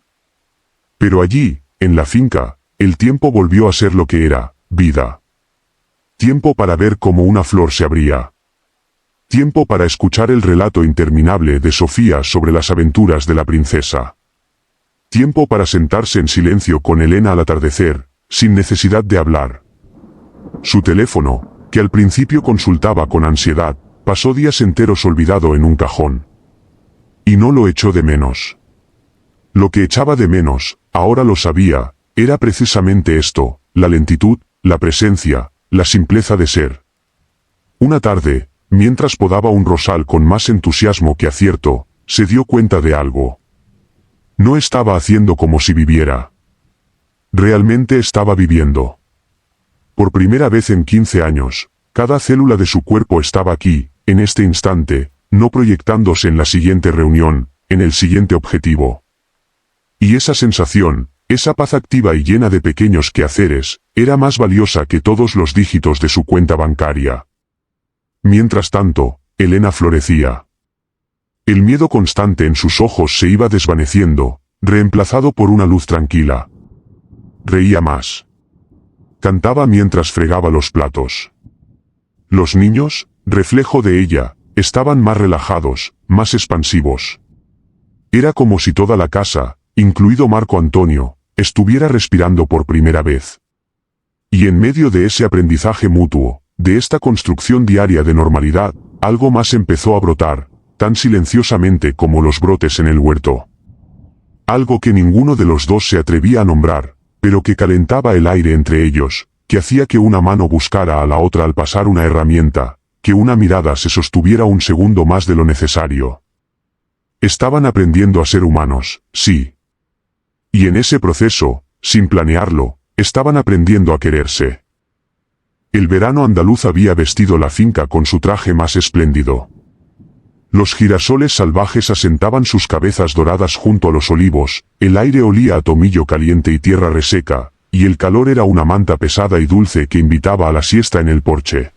Pero allí, en la finca, el tiempo volvió a ser lo que era, vida. Tiempo para ver cómo una flor se abría. Tiempo para escuchar el relato interminable de Sofía sobre las aventuras de la princesa. Tiempo para sentarse en silencio con Elena al atardecer, sin necesidad de hablar. Su teléfono, que al principio consultaba con ansiedad, pasó días enteros olvidado en un cajón. Y no lo echó de menos. Lo que echaba de menos, ahora lo sabía, era precisamente esto, la lentitud, la presencia, la simpleza de ser. Una tarde, mientras podaba un rosal con más entusiasmo que acierto, se dio cuenta de algo. No estaba haciendo como si viviera. Realmente estaba viviendo. Por primera vez en 15 años, cada célula de su cuerpo estaba aquí, en este instante, no proyectándose en la siguiente reunión, en el siguiente objetivo. Y esa sensación, esa paz activa y llena de pequeños quehaceres, era más valiosa que todos los dígitos de su cuenta bancaria. Mientras tanto, Elena florecía. El miedo constante en sus ojos se iba desvaneciendo, reemplazado por una luz tranquila. Reía más. Cantaba mientras fregaba los platos. Los niños, reflejo de ella, estaban más relajados, más expansivos. Era como si toda la casa, incluido Marco Antonio, estuviera respirando por primera vez. Y en medio de ese aprendizaje mutuo, de esta construcción diaria de normalidad, algo más empezó a brotar, tan silenciosamente como los brotes en el huerto. Algo que ninguno de los dos se atrevía a nombrar, pero que calentaba el aire entre ellos, que hacía que una mano buscara a la otra al pasar una herramienta, que una mirada se sostuviera un segundo más de lo necesario. Estaban aprendiendo a ser humanos, sí. Y en ese proceso, sin planearlo, estaban aprendiendo a quererse. El verano andaluz había vestido la finca con su traje más espléndido. Los girasoles salvajes asentaban sus cabezas doradas junto a los olivos, el aire olía a tomillo caliente y tierra reseca, y el calor era una manta pesada y dulce que invitaba a la siesta en el porche.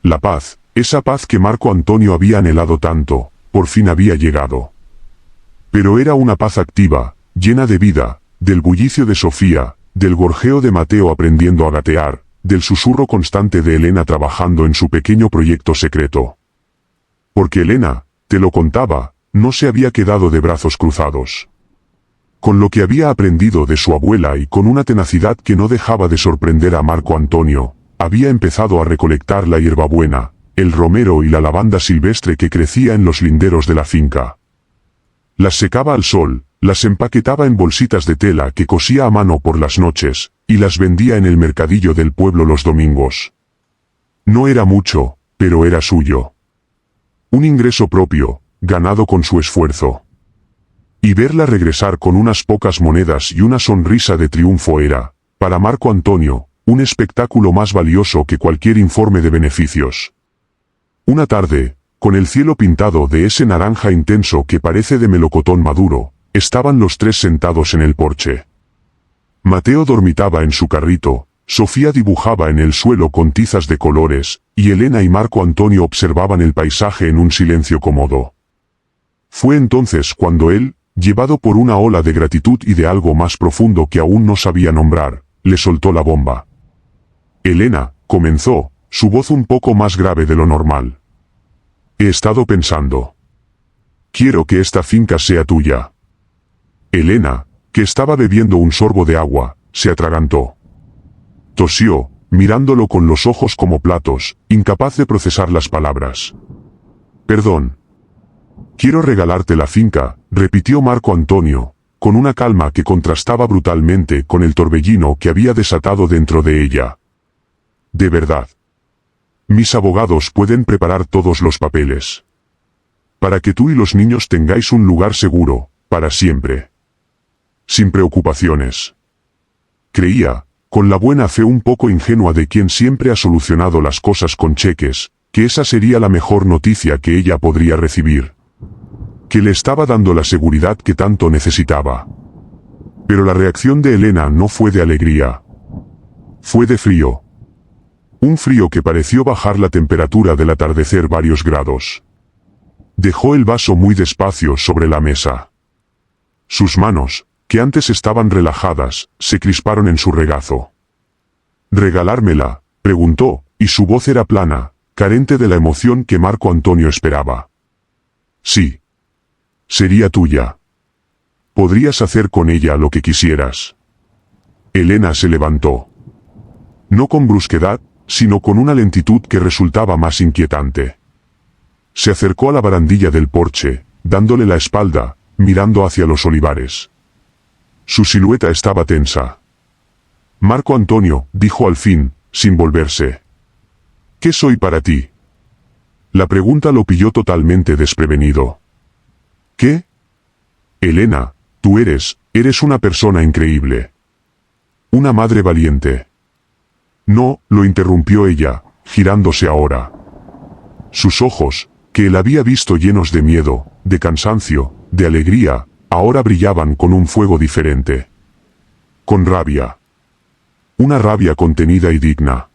La paz, esa paz que Marco Antonio había anhelado tanto, por fin había llegado. Pero era una paz activa, llena de vida, del bullicio de Sofía, del gorjeo de Mateo aprendiendo a gatear, del susurro constante de Elena trabajando en su pequeño proyecto secreto. Porque Elena, te lo contaba, no se había quedado de brazos cruzados. Con lo que había aprendido de su abuela y con una tenacidad que no dejaba de sorprender a Marco Antonio, había empezado a recolectar la hierbabuena, el romero y la lavanda silvestre que crecía en los linderos de la finca. Las secaba al sol, las empaquetaba en bolsitas de tela que cosía a mano por las noches, y las vendía en el mercadillo del pueblo los domingos. No era mucho, pero era suyo. Un ingreso propio, ganado con su esfuerzo. Y verla regresar con unas pocas monedas y una sonrisa de triunfo era, para Marco Antonio, un espectáculo más valioso que cualquier informe de beneficios. Una tarde, con el cielo pintado de ese naranja intenso que parece de melocotón maduro, estaban los tres sentados en el porche. Mateo dormitaba en su carrito, Sofía dibujaba en el suelo con tizas de colores, y Elena y Marco Antonio observaban el paisaje en un silencio cómodo. Fue entonces cuando él, llevado por una ola de gratitud y de algo más profundo que aún no sabía nombrar, le soltó la bomba. Elena, comenzó, su voz un poco más grave de lo normal. He estado pensando. Quiero que esta finca sea tuya. Elena, que estaba bebiendo un sorbo de agua, se atragantó. Tosió, mirándolo con los ojos como platos, incapaz de procesar las palabras. Perdón. Quiero regalarte la finca, repitió Marco Antonio, con una calma que contrastaba brutalmente con el torbellino que había desatado dentro de ella. De verdad. Mis abogados pueden preparar todos los papeles. Para que tú y los niños tengáis un lugar seguro, para siempre. Sin preocupaciones. Creía, con la buena fe un poco ingenua de quien siempre ha solucionado las cosas con cheques, que esa sería la mejor noticia que ella podría recibir. Que le estaba dando la seguridad que tanto necesitaba. Pero la reacción de Elena no fue de alegría. Fue de frío. Un frío que pareció bajar la temperatura del atardecer varios grados. Dejó el vaso muy despacio sobre la mesa. Sus manos, que antes estaban relajadas, se crisparon en su regazo. «¿Regalármela?», preguntó, y su voz era plana, carente de la emoción que Marco Antonio esperaba. «Sí. Sería tuya. Podrías hacer con ella lo que quisieras». Elena se levantó. No con brusquedad, sino con una lentitud que resultaba más inquietante. Se acercó a la barandilla del porche, dándole la espalda, mirando hacia los olivares. Su silueta estaba tensa. «Marco Antonio», dijo al fin, sin volverse. «¿Qué soy para ti?». La pregunta lo pilló totalmente desprevenido. «¿Qué?». «Elena, tú eres una persona increíble. Una madre valiente». «No», lo interrumpió ella, girándose ahora. Sus ojos, que él había visto llenos de miedo, de cansancio, de alegría, ahora brillaban con un fuego diferente. Con rabia. Una rabia contenida y digna.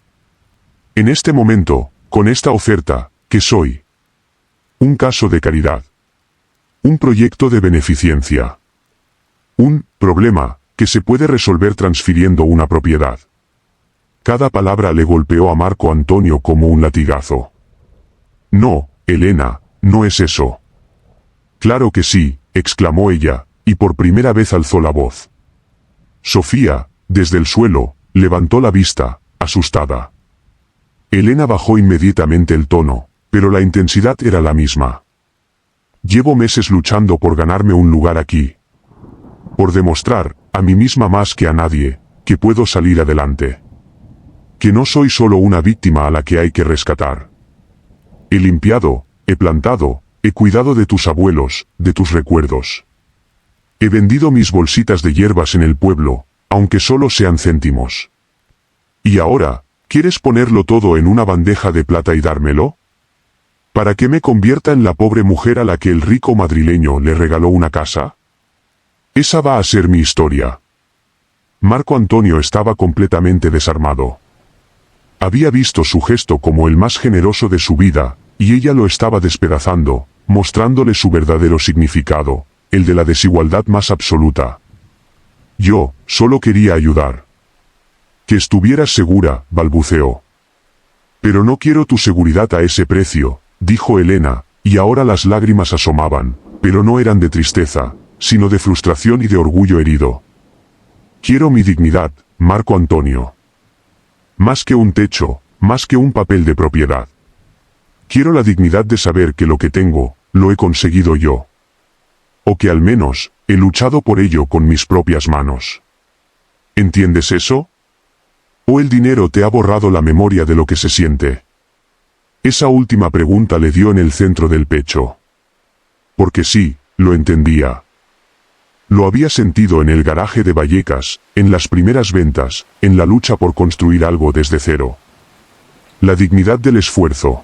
En este momento, con esta oferta, ¿qué soy? Un caso de caridad. Un proyecto de beneficencia. Un problema que se puede resolver transfiriendo una propiedad. Cada palabra le golpeó a Marco Antonio como un latigazo. «No, Elena, no es eso». «Claro que sí», exclamó ella, y por primera vez alzó la voz. Sofía, desde el suelo, levantó la vista, asustada. Elena bajó inmediatamente el tono, pero la intensidad era la misma. «Llevo meses luchando por ganarme un lugar aquí. Por demostrar, a mí misma más que a nadie, que puedo salir adelante. Que no soy solo una víctima a la que hay que rescatar. He limpiado, he plantado, he cuidado de tus abuelos, de tus recuerdos. He vendido mis bolsitas de hierbas en el pueblo, aunque solo sean céntimos. Y ahora, ¿quieres ponerlo todo en una bandeja de plata y dármelo? ¿Para que me convierta en la pobre mujer a la que el rico madrileño le regaló una casa? Esa va a ser mi historia». Marco Antonio estaba completamente desarmado. Había visto su gesto como el más generoso de su vida, y ella lo estaba despedazando, mostrándole su verdadero significado, el de la desigualdad más absoluta, Yo, solo quería ayudar. Que estuvieras segura, balbuceó. Pero no quiero tu seguridad a ese precio, dijo Elena, y ahora las lágrimas asomaban, pero no eran de tristeza, sino de frustración y de orgullo herido. Quiero mi dignidad, Marco Antonio. Más que un techo, más que un papel de propiedad. Quiero la dignidad de saber que lo que tengo, lo he conseguido yo. O que al menos, he luchado por ello con mis propias manos. ¿Entiendes eso? ¿O el dinero te ha borrado la memoria de lo que se siente? Esa última pregunta le dio en el centro del pecho. Porque sí, lo entendía. Lo había sentido en el garaje de Vallecas, en las primeras ventas, en la lucha por construir algo desde cero. La dignidad del esfuerzo.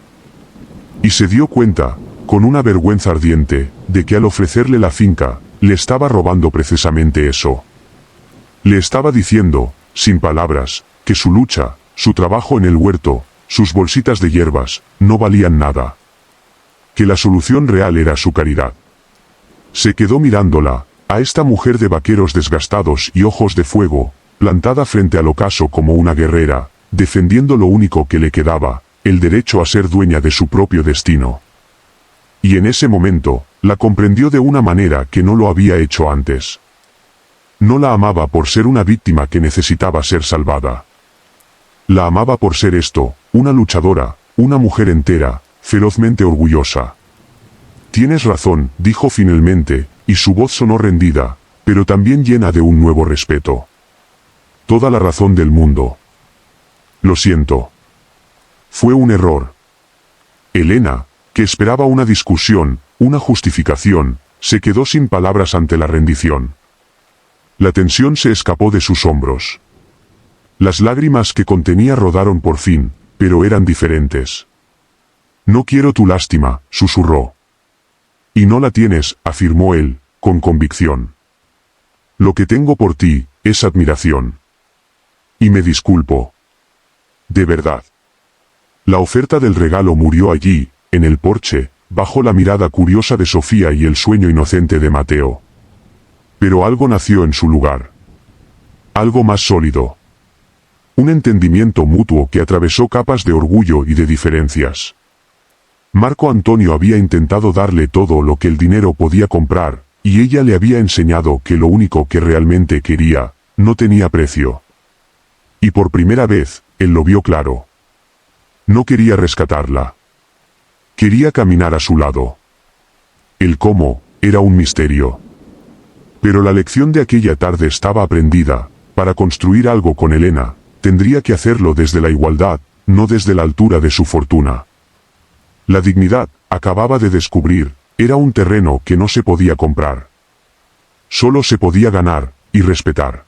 Y se dio cuenta, con una vergüenza ardiente, de que al ofrecerle la finca, le estaba robando precisamente eso. Le estaba diciendo, sin palabras, que su lucha, su trabajo en el huerto, sus bolsitas de hierbas, no valían nada. Que la solución real era su caridad. Se quedó mirándola, a esta mujer de vaqueros desgastados y ojos de fuego, plantada frente al ocaso como una guerrera, defendiendo lo único que le quedaba, el derecho a ser dueña de su propio destino. Y en ese momento, la comprendió de una manera que no lo había hecho antes. No la amaba por ser una víctima que necesitaba ser salvada. La amaba por ser esto, una luchadora, una mujer entera, ferozmente orgullosa. Tienes razón, dijo finalmente, y su voz sonó rendida, pero también llena de un nuevo respeto. Toda la razón del mundo. Lo siento. Fue un error. Elena, que esperaba una discusión, una justificación, se quedó sin palabras ante la rendición. La tensión se escapó de sus hombros. Las lágrimas que contenía rodaron por fin, pero eran diferentes. No quiero tu lástima, susurró. Y no la tienes, afirmó él, con convicción. Lo que tengo por ti, es admiración. Y me disculpo. De verdad. La oferta del regalo murió allí, en el porche, bajo la mirada curiosa de Sofía y el sueño inocente de Mateo. Pero algo nació en su lugar. Algo más sólido. Un entendimiento mutuo que atravesó capas de orgullo y de diferencias. Marco Antonio había intentado darle todo lo que el dinero podía comprar, y ella le había enseñado que lo único que realmente quería, no tenía precio. Y por primera vez, él lo vio claro. No quería rescatarla. Quería caminar a su lado. El cómo, era un misterio. Pero la lección de aquella tarde estaba aprendida. Para construir algo con Elena, tendría que hacerlo desde la igualdad, no desde la altura de su fortuna. La dignidad, acababa de descubrir, era un terreno que no se podía comprar. Solo se podía ganar, y respetar.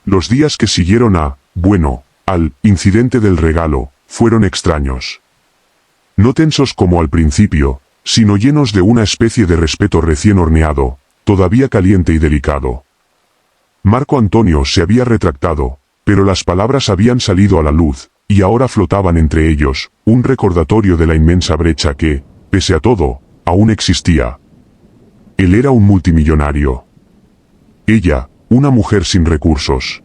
Los días que siguieron al incidente del regalo, fueron extraños. No tensos como al principio, sino llenos de una especie de respeto recién horneado, todavía caliente y delicado. Marco Antonio se había retractado, pero las palabras habían salido a la luz, y ahora flotaban entre ellos, un recordatorio de la inmensa brecha que, pese a todo, aún existía. Él era un multimillonario. Ella, una mujer sin recursos.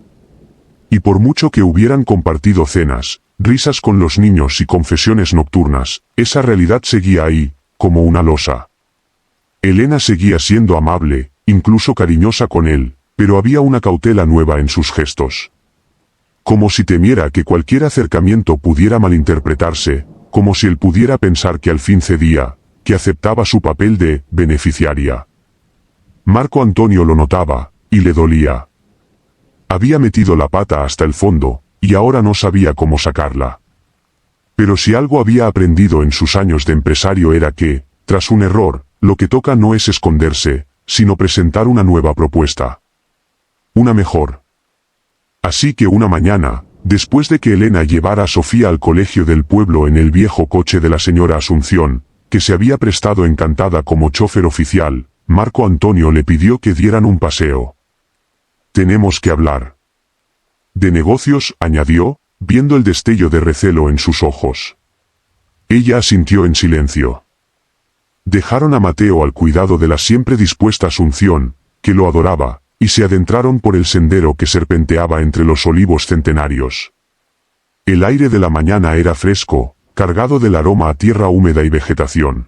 Y por mucho que hubieran compartido cenas, risas con los niños y confesiones nocturnas, esa realidad seguía ahí, como una losa. Elena seguía siendo amable, incluso cariñosa con él, pero había una cautela nueva en sus gestos. Como si temiera que cualquier acercamiento pudiera malinterpretarse, como si él pudiera pensar que al fin cedía, que aceptaba su papel de beneficiaria. Marco Antonio lo notaba, y le dolía. Había metido la pata hasta el fondo, y ahora no sabía cómo sacarla. Pero si algo había aprendido en sus años de empresario era que, tras un error, lo que toca no es esconderse, sino presentar una nueva propuesta. Una mejor. Así que una mañana, después de que Elena llevara a Sofía al colegio del pueblo en el viejo coche de la señora Asunción, que se había prestado encantada como chofer oficial, Marco Antonio le pidió que dieran un paseo. Tenemos que hablar. De negocios, añadió, viendo el destello de recelo en sus ojos. Ella asintió en silencio. Dejaron a Mateo al cuidado de la siempre dispuesta Asunción, que lo adoraba, y se adentraron por el sendero que serpenteaba entre los olivos centenarios. El aire de la mañana era fresco, cargado del aroma a tierra húmeda y vegetación.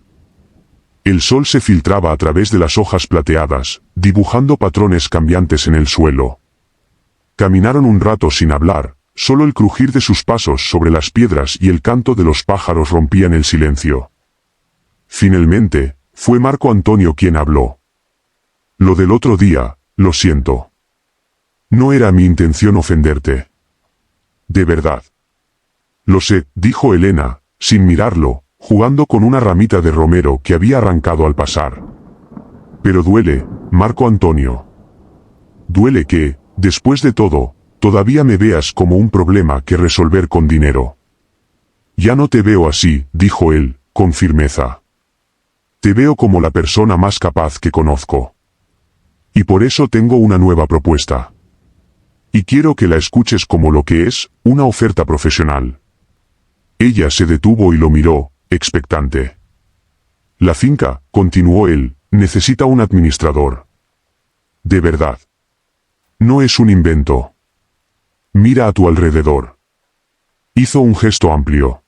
El sol se filtraba a través de las hojas plateadas, dibujando patrones cambiantes en el suelo. Caminaron un rato sin hablar, solo el crujir de sus pasos sobre las piedras y el canto de los pájaros rompían el silencio. Finalmente, fue Marco Antonio quien habló. Lo del otro día, lo siento. No era mi intención ofenderte. De verdad. Lo sé, dijo Elena, sin mirarlo, jugando con una ramita de romero que había arrancado al pasar. Pero duele, Marco Antonio. Duele que, después de todo, todavía me veas como un problema que resolver con dinero. Ya no te veo así, dijo él, con firmeza. Te veo como la persona más capaz que conozco. Y por eso tengo una nueva propuesta. Y quiero que la escuches como lo que es, una oferta profesional. Ella se detuvo y lo miró, expectante. La finca, continuó él, necesita un administrador. De verdad. No es un invento. Mira a tu alrededor. Hizo un gesto amplio.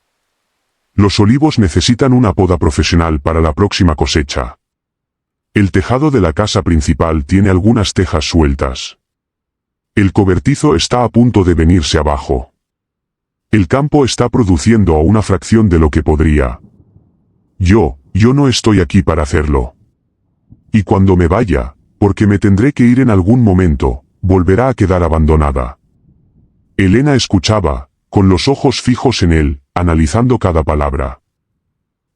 Los olivos necesitan una poda profesional para la próxima cosecha. El tejado de la casa principal tiene algunas tejas sueltas. El cobertizo está a punto de venirse abajo. El campo está produciendo a una fracción de lo que podría. Yo no estoy aquí para hacerlo. Y cuando me vaya, porque me tendré que ir en algún momento, volverá a quedar abandonada. Elena escuchaba, con los ojos fijos en él, analizando cada palabra.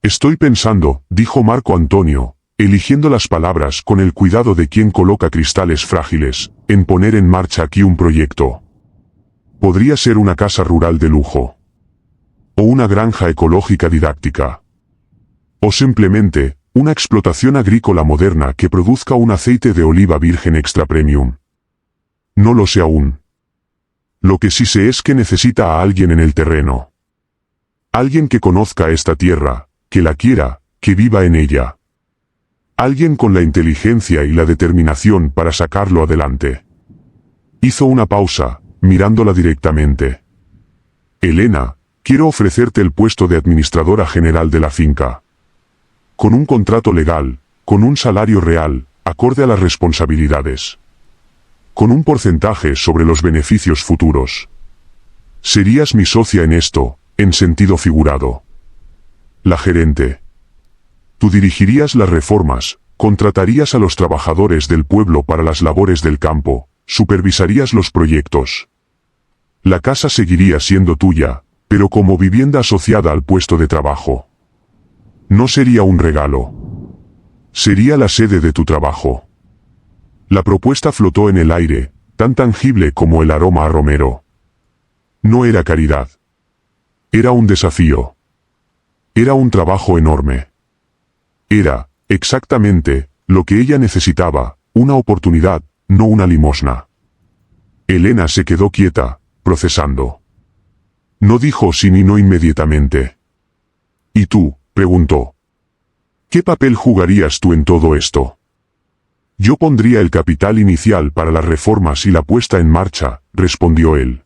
Estoy pensando, dijo Marco Antonio, eligiendo las palabras con el cuidado de quien coloca cristales frágiles, en poner en marcha aquí un proyecto. Podría ser una casa rural de lujo. O una granja ecológica didáctica. O simplemente, una explotación agrícola moderna que produzca un aceite de oliva virgen extra premium. No lo sé aún. Lo que sí sé es que necesita a alguien en el terreno. Alguien que conozca esta tierra, que la quiera, que viva en ella. Alguien con la inteligencia y la determinación para sacarlo adelante. Hizo una pausa, mirándola directamente. Elena, quiero ofrecerte el puesto de administradora general de la finca. Con un contrato legal, con un salario real, acorde a las responsabilidades. Con un porcentaje sobre los beneficios futuros. Serías mi socia en esto, en sentido figurado. La gerente. Tú dirigirías las reformas, contratarías a los trabajadores del pueblo para las labores del campo, supervisarías los proyectos. La casa seguiría siendo tuya, pero como vivienda asociada al puesto de trabajo. No sería un regalo. Sería la sede de tu trabajo. La propuesta flotó en el aire, tan tangible como el aroma a romero. No era caridad. Era un desafío. Era un trabajo enorme. Era, exactamente, lo que ella necesitaba, una oportunidad, no una limosna. Elena se quedó quieta, procesando. No dijo sí ni no inmediatamente. ¿Y tú?, preguntó. ¿Qué papel jugarías tú en todo esto? Yo pondría el capital inicial para las reformas y la puesta en marcha, respondió él.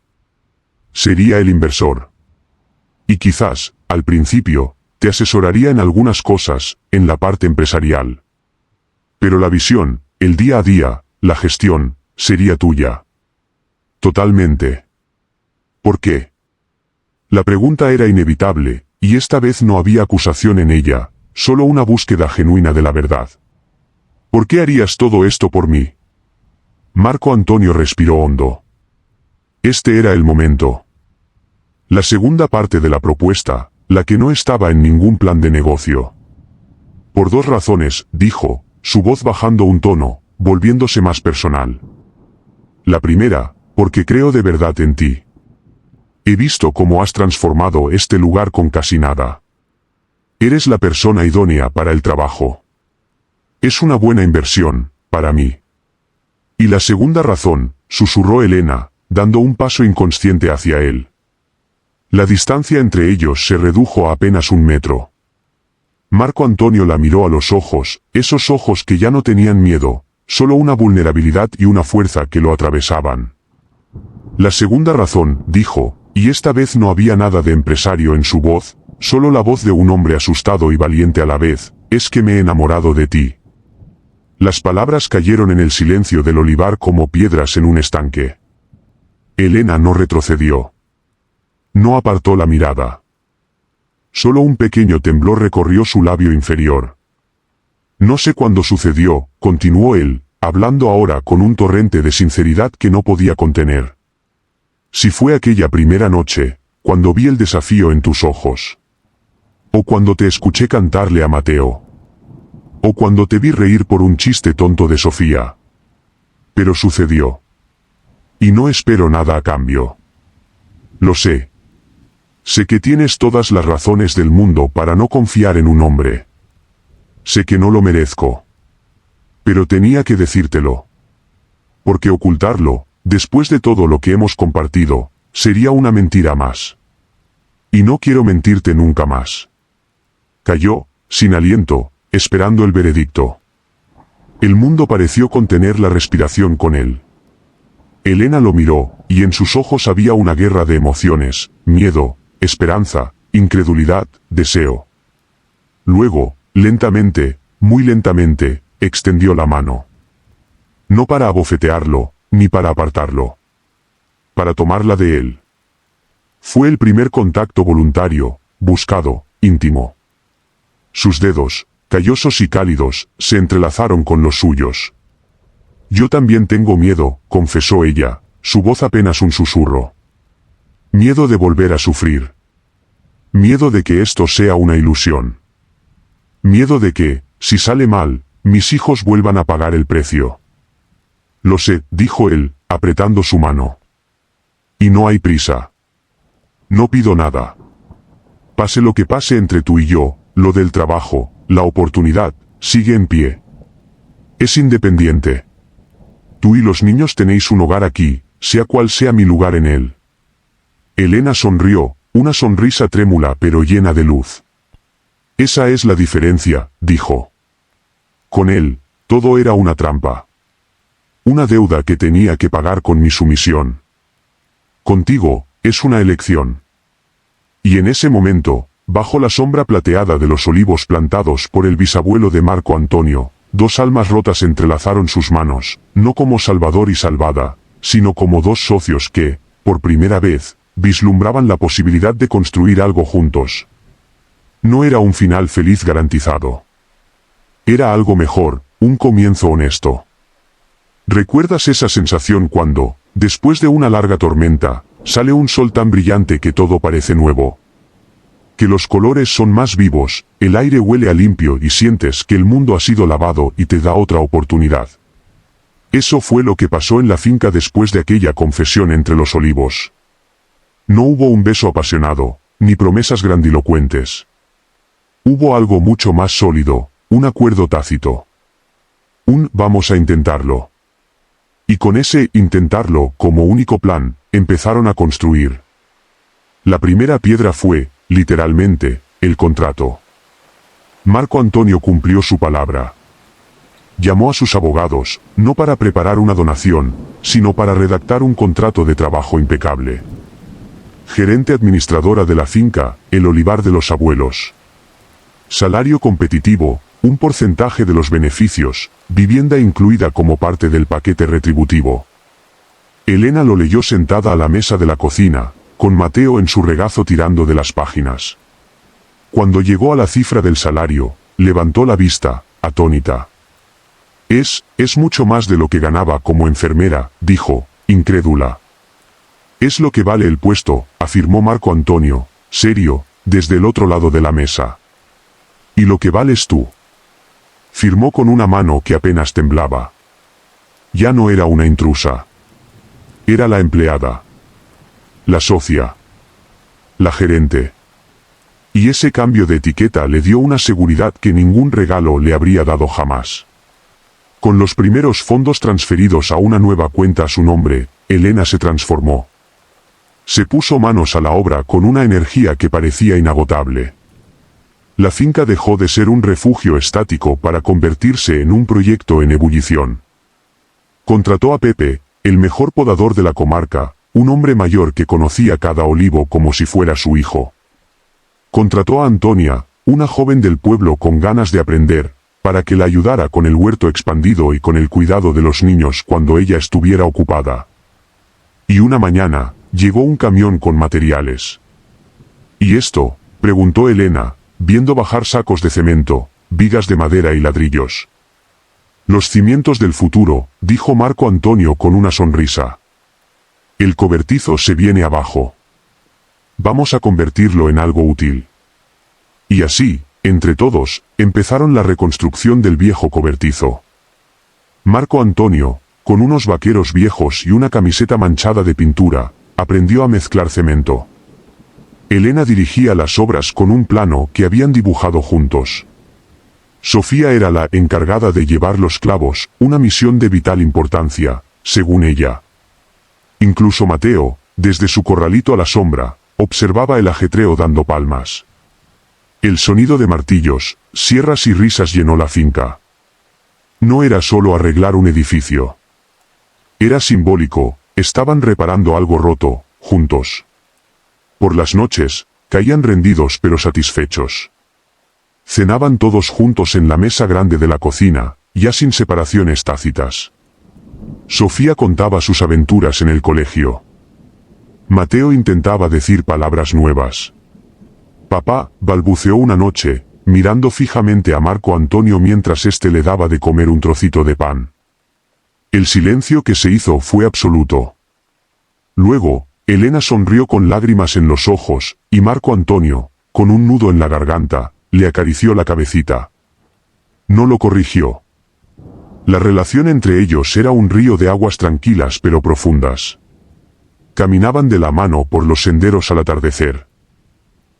Sería el inversor. Y quizás, al principio, te asesoraría en algunas cosas, en la parte empresarial. Pero la visión, el día a día, la gestión, sería tuya. Totalmente. ¿Por qué? La pregunta era inevitable, y esta vez no había acusación en ella, solo una búsqueda genuina de la verdad. ¿Por qué harías todo esto por mí? Marco Antonio respiró hondo. Este era el momento. La segunda parte de la propuesta, la que no estaba en ningún plan de negocio. Por dos razones, dijo, su voz bajando un tono, volviéndose más personal. La primera, porque creo de verdad en ti. He visto cómo has transformado este lugar con casi nada. Eres la persona idónea para el trabajo. Es una buena inversión, para mí. Y la segunda razón, susurró Elena, dando un paso inconsciente hacia él. La distancia entre ellos se redujo a apenas 1 metro. Marco Antonio la miró a los ojos, esos ojos que ya no tenían miedo, solo una vulnerabilidad y una fuerza que lo atravesaban. La segunda razón, dijo, y esta vez no había nada de empresario en su voz, solo la voz de un hombre asustado y valiente a la vez, es que me he enamorado de ti. Las palabras cayeron en el silencio del olivar como piedras en un estanque. Elena no retrocedió. No apartó la mirada. Solo un pequeño temblor recorrió su labio inferior. No sé cuándo sucedió, continuó él, hablando ahora con un torrente de sinceridad que no podía contener. Si fue aquella primera noche, cuando vi el desafío en tus ojos. O cuando te escuché cantarle a Mateo. O cuando te vi reír por un chiste tonto de Sofía. Pero sucedió. Y no espero nada a cambio. Lo sé. Sé que tienes todas las razones del mundo para no confiar en un hombre. Sé que no lo merezco. Pero tenía que decírtelo. Porque ocultarlo, después de todo lo que hemos compartido, sería una mentira más. Y no quiero mentirte nunca más. Calló, sin aliento, esperando el veredicto. El mundo pareció contener la respiración con él. Elena lo miró, y en sus ojos había una guerra de emociones, miedo, esperanza, incredulidad, deseo. Luego, lentamente, muy lentamente, extendió la mano. No para abofetearlo, ni para apartarlo. Para tomarla de él. Fue el primer contacto voluntario, buscado, íntimo. Sus dedos, callosos y cálidos, se entrelazaron con los suyos. Yo también tengo miedo, confesó ella, su voz apenas un susurro. Miedo de volver a sufrir. Miedo de que esto sea una ilusión. Miedo de que, si sale mal, mis hijos vuelvan a pagar el precio. Lo sé, dijo él, apretando su mano. Y no hay prisa. No pido nada. Pase lo que pase entre tú y yo, lo del trabajo, la oportunidad, sigue en pie. Es independiente. Tú y los niños tenéis un hogar aquí, sea cual sea mi lugar en él. Elena sonrió, una sonrisa trémula pero llena de luz. Esa es la diferencia, dijo. Con él, todo era una trampa. Una deuda que tenía que pagar con mi sumisión. Contigo, es una elección. Y en ese momento, bajo la sombra plateada de los olivos plantados por el bisabuelo de Marco Antonio, dos almas rotas entrelazaron sus manos, no como salvador y salvada, sino como dos socios que, por primera vez, vislumbraban la posibilidad de construir algo juntos. No era un final feliz garantizado. Era algo mejor, un comienzo honesto. ¿Recuerdas esa sensación cuando, después de una larga tormenta, sale un sol tan brillante que todo parece nuevo? Que los colores son más vivos, el aire huele a limpio y sientes que el mundo ha sido lavado y te da otra oportunidad. Eso fue lo que pasó en la finca después de aquella confesión entre los olivos. No hubo un beso apasionado, ni promesas grandilocuentes. Hubo algo mucho más sólido, un acuerdo tácito. Vamos a intentarlo. Y con ese intentarlo como único plan, empezaron a construir. La primera piedra fue, literalmente, el contrato. Marco Antonio cumplió su palabra. Llamó a sus abogados, no para preparar una donación, sino para redactar un contrato de trabajo impecable. Gerente administradora de la finca, el olivar de los abuelos. Salario competitivo, un porcentaje de los beneficios, vivienda incluida como parte del paquete retributivo. Elena lo leyó sentada a la mesa de la cocina, con Mateo en su regazo tirando de las páginas. Cuando llegó a la cifra del salario, levantó la vista, atónita. Es mucho más de lo que ganaba como enfermera, dijo, incrédula. Es lo que vale el puesto, afirmó Marco Antonio, serio, desde el otro lado de la mesa. Y lo que vales tú. Firmó con una mano que apenas temblaba. Ya no era una intrusa. Era la empleada. La socia. La gerente. Y ese cambio de etiqueta le dio una seguridad que ningún regalo le habría dado jamás. Con los primeros fondos transferidos a una nueva cuenta a su nombre, Elena se transformó. Se puso manos a la obra con una energía que parecía inagotable. La finca dejó de ser un refugio estático para convertirse en un proyecto en ebullición. Contrató a Pepe, el mejor podador de la comarca, un hombre mayor que conocía cada olivo como si fuera su hijo. Contrató a Antonia, una joven del pueblo con ganas de aprender, para que la ayudara con el huerto expandido y con el cuidado de los niños cuando ella estuviera ocupada. Y una mañana, llegó un camión con materiales. ¿Y esto?, preguntó Elena, viendo bajar sacos de cemento, vigas de madera y ladrillos. Los cimientos del futuro, dijo Marco Antonio con una sonrisa. El cobertizo se viene abajo. Vamos a convertirlo en algo útil. Y así, entre todos, empezaron la reconstrucción del viejo cobertizo. Marco Antonio, con unos vaqueros viejos y una camiseta manchada de pintura, aprendió a mezclar cemento. Elena dirigía las obras con un plano que habían dibujado juntos. Sofía era la encargada de llevar los clavos, una misión de vital importancia, según ella. Incluso Mateo, desde su corralito a la sombra, observaba el ajetreo dando palmas. El sonido de martillos, sierras y risas llenó la finca. No era solo arreglar un edificio. Era simbólico, estaban reparando algo roto, juntos. Por las noches, caían rendidos pero satisfechos. Cenaban todos juntos en la mesa grande de la cocina, ya sin separaciones tácitas. Sofía contaba sus aventuras en el colegio. Mateo intentaba decir palabras nuevas. Papá, balbuceó una noche, mirando fijamente a Marco Antonio mientras éste le daba de comer un trocito de pan. El silencio que se hizo fue absoluto. Luego, Elena sonrió con lágrimas en los ojos, y Marco Antonio, con un nudo en la garganta, le acarició la cabecita. No lo corrigió. La relación entre ellos era un río de aguas tranquilas pero profundas. Caminaban de la mano por los senderos al atardecer.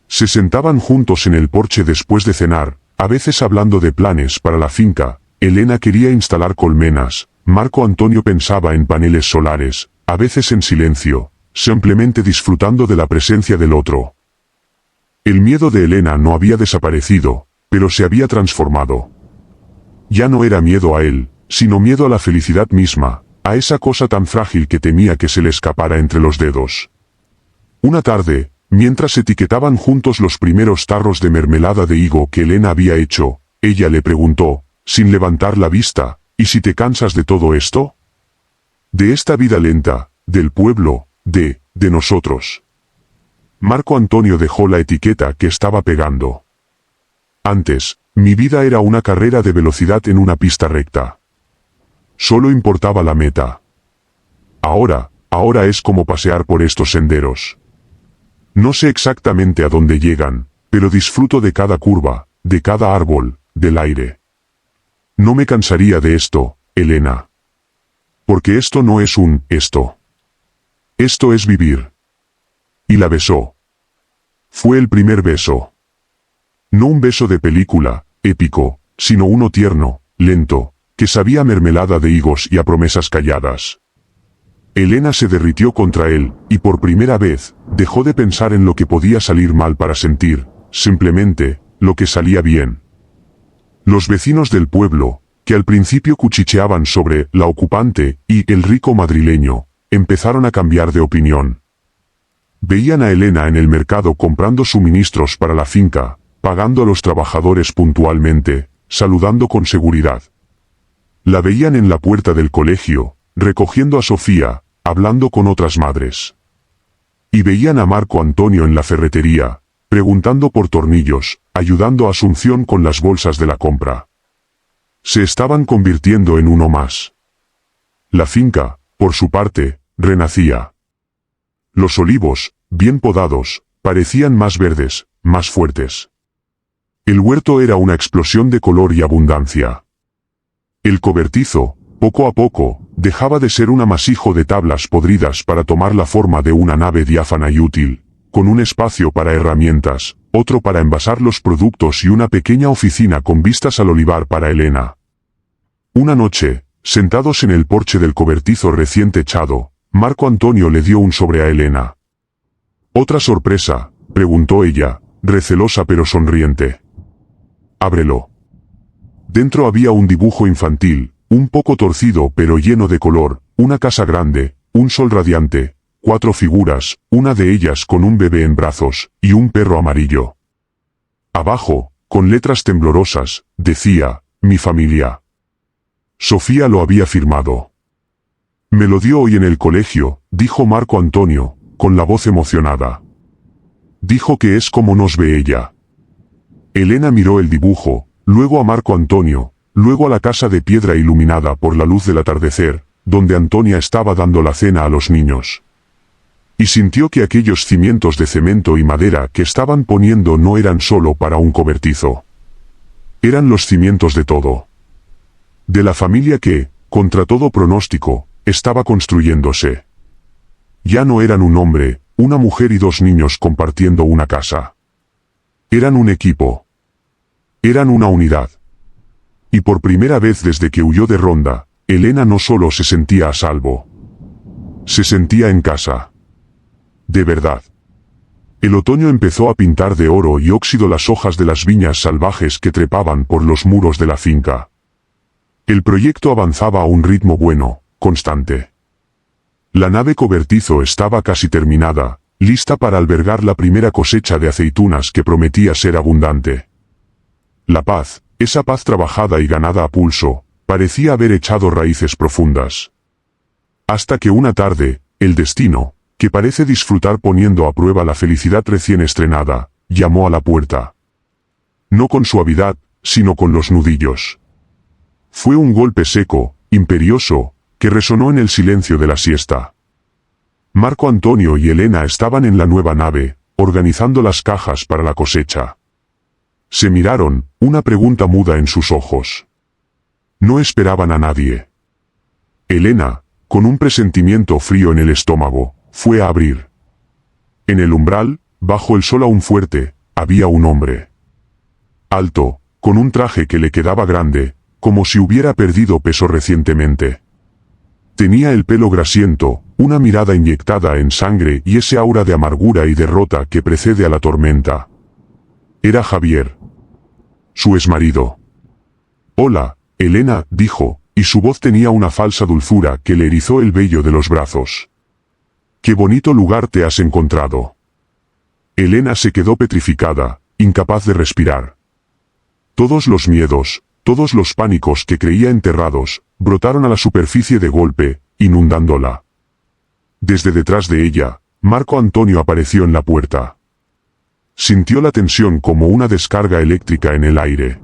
Se sentaban juntos en el porche después de cenar, a veces hablando de planes para la finca. Elena quería instalar colmenas, Marco Antonio pensaba en paneles solares, a veces en silencio, simplemente disfrutando de la presencia del otro. El miedo de Elena no había desaparecido, pero se había transformado. Ya no era miedo a él, sino miedo a la felicidad misma, a esa cosa tan frágil que temía que se le escapara entre los dedos. Una tarde, mientras etiquetaban juntos los primeros tarros de mermelada de higo que Elena había hecho, ella le preguntó, sin levantar la vista, ¿y si te cansas de todo esto? De esta vida lenta, del pueblo, de nosotros. Marco Antonio dejó la etiqueta que estaba pegando. Antes, mi vida era una carrera de velocidad en una pista recta. Solo importaba la meta. Ahora es como pasear por estos senderos. No sé exactamente a dónde llegan, pero disfruto de cada curva, de cada árbol, del aire. No me cansaría de esto, Elena. Porque esto no es esto. Esto es vivir. Y la besó. Fue el primer beso. No un beso de película, épico, sino uno tierno, lento, que sabía a mermelada de higos y a promesas calladas. Elena se derritió contra él, y por primera vez, dejó de pensar en lo que podía salir mal para sentir, simplemente, lo que salía bien. Los vecinos del pueblo, que al principio cuchicheaban sobre la ocupante y el rico madrileño, empezaron a cambiar de opinión. Veían a Elena en el mercado comprando suministros para la finca, pagando a los trabajadores puntualmente, saludando con seguridad. La veían en la puerta del colegio, recogiendo a Sofía, hablando con otras madres. Y veían a Marco Antonio en la ferretería, preguntando por tornillos, ayudando a Asunción con las bolsas de la compra. Se estaban convirtiendo en uno más. La finca, por su parte, renacía. Los olivos, bien podados, parecían más verdes, más fuertes. El huerto era una explosión de color y abundancia. El cobertizo, poco a poco, dejaba de ser un amasijo de tablas podridas para tomar la forma de una nave diáfana y útil, con un espacio para herramientas, otro para envasar los productos y una pequeña oficina con vistas al olivar para Elena. Una noche, sentados en el porche del cobertizo recién techado, Marco Antonio le dio un sobre a Elena. ¿Otra sorpresa?, preguntó ella, recelosa pero sonriente. Ábrelo. Dentro había un dibujo infantil, Un poco torcido pero lleno de color, una casa grande, un sol radiante, 4 figuras, una de ellas con un bebé en brazos, y un perro amarillo. Abajo, con letras temblorosas, decía, mi familia. Sofía lo había firmado. Me lo dio hoy en el colegio, dijo Marco Antonio, con la voz emocionada. Dijo que es como nos ve ella. Elena miró el dibujo, luego a Marco Antonio, luego a la casa de piedra iluminada por la luz del atardecer, donde Antonia estaba dando la cena a los niños. Y sintió que aquellos cimientos de cemento y madera que estaban poniendo no eran solo para un cobertizo. Eran los cimientos de todo. De la familia que, contra todo pronóstico, estaba construyéndose. Ya no eran un hombre, una mujer y 2 niños compartiendo una casa. Eran un equipo. Eran una unidad. Y por primera vez desde que huyó de Ronda, Elena no solo se sentía a salvo. Se sentía en casa. De verdad. El otoño empezó a pintar de oro y óxido las hojas de las viñas salvajes que trepaban por los muros de la finca. El proyecto avanzaba a un ritmo bueno, constante. La nave cobertizo estaba casi terminada, lista para albergar la primera cosecha de aceitunas que prometía ser abundante. La paz, esa paz trabajada y ganada a pulso, parecía haber echado raíces profundas. Hasta que una tarde, el destino, que parece disfrutar poniendo a prueba la felicidad recién estrenada, llamó a la puerta. No con suavidad, sino con los nudillos. Fue un golpe seco, imperioso, que resonó en el silencio de la siesta. Marco Antonio y Elena estaban en la nueva nave, organizando las cajas para la cosecha. Se miraron, una pregunta muda en sus ojos. No esperaban a nadie. Elena, con un presentimiento frío en el estómago, fue a abrir. En el umbral, bajo el sol aún fuerte, había un hombre. Alto, con un traje que le quedaba grande, como si hubiera perdido peso recientemente. Tenía el pelo grasiento, una mirada inyectada en sangre y ese aura de amargura y derrota que precede a la tormenta. Era Javier. Su exmarido. Hola, Elena, dijo, y su voz tenía una falsa dulzura que le erizó el vello de los brazos. ¡Qué bonito lugar te has encontrado! Elena se quedó petrificada, incapaz de respirar. Todos los miedos, todos los pánicos que creía enterrados, brotaron a la superficie de golpe, inundándola. Desde detrás de ella, Marco Antonio apareció en la puerta. Sintió la tensión como una descarga eléctrica en el aire.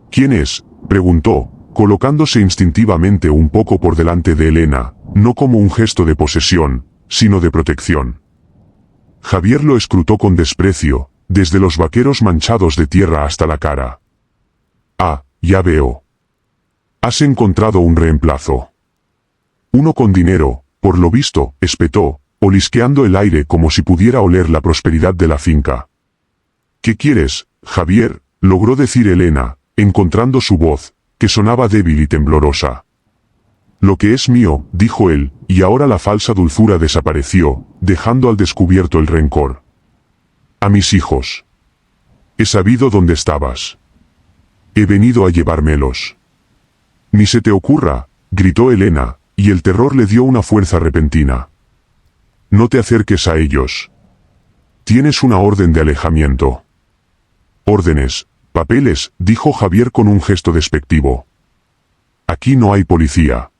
¿Quién es?, preguntó, colocándose instintivamente un poco por delante de Elena, no como un gesto de posesión, sino de protección. Javier lo escrutó con desprecio, desde los vaqueros manchados de tierra hasta la cara. Ah, ya veo. Has encontrado un reemplazo. Uno con dinero, por lo visto, espetó, olisqueando el aire como si pudiera oler la prosperidad de la finca. ¿Qué quieres, Javier?, logró decir Elena, encontrando su voz, que sonaba débil y temblorosa. Lo que es mío, dijo él, y ahora la falsa dulzura desapareció, dejando al descubierto el rencor. A mis hijos. He sabido dónde estabas. He venido a llevármelos. Ni se te ocurra, gritó Elena, y el terror le dio una fuerza repentina. No te acerques a ellos. Tienes una orden de alejamiento. Órdenes, papeles, dijo Javier con un gesto despectivo. Aquí no hay policía.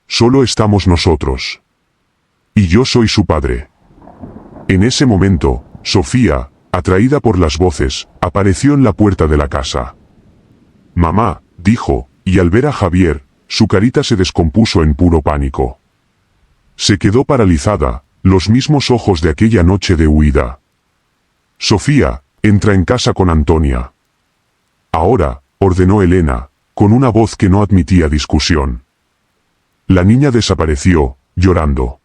Solo estamos nosotros. Y yo soy su padre. En ese momento, Sofía, atraída por las voces, apareció en la puerta de la casa. Mamá, dijo, y al ver a Javier, su carita se descompuso en puro pánico. Se quedó paralizada, los mismos ojos de aquella noche de huida. Sofía, entra en casa con Antonia. Ahora, ordenó Elena, con una voz que no admitía discusión. La niña desapareció, llorando.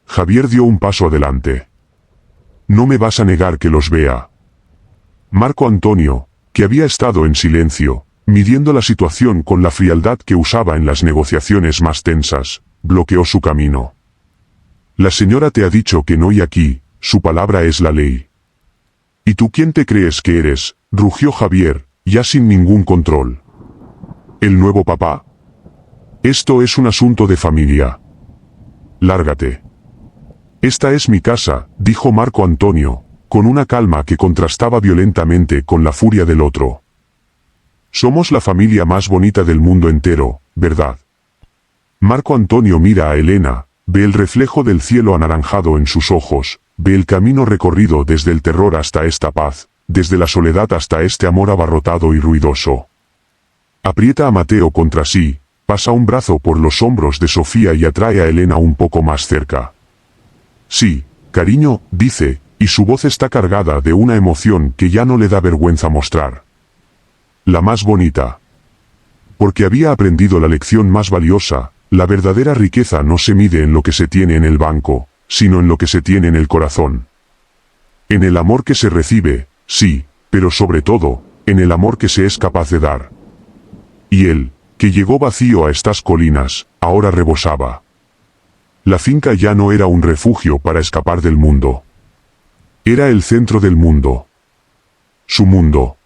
Javier dio un paso adelante. No me vas a negar que los vea. Marco Antonio, que había estado en silencio, midiendo la situación con la frialdad que usaba en las negociaciones más tensas, bloqueó su camino. La señora te ha dicho que no y aquí, su palabra es la ley. ¿Y tú quién te crees que eres?, rugió Javier, ya sin ningún control. ¿El nuevo papá? Esto es un asunto de familia. Lárgate. Esta es mi casa, dijo Marco Antonio, con una calma que contrastaba violentamente con la furia del otro. Somos la familia más bonita del mundo entero, ¿verdad? Marco Antonio mira a Elena, ve el reflejo del cielo anaranjado en sus ojos, ve el camino recorrido desde el terror hasta esta paz, desde la soledad hasta este amor abarrotado y ruidoso. Aprieta a Mateo contra sí, pasa un brazo por los hombros de Sofía y atrae a Elena un poco más cerca. Sí, cariño, dice, y su voz está cargada de una emoción que ya no le da vergüenza mostrar. La más bonita. Porque había aprendido la lección más valiosa, la verdadera riqueza no se mide en lo que se tiene en el banco, sino en lo que se tiene en el corazón. En el amor que se recibe, sí, pero sobre todo, en el amor que se es capaz de dar. Y él, que llegó vacío a estas colinas, ahora rebosaba. La finca ya no era un refugio para escapar del mundo. Era el centro del mundo. Su mundo.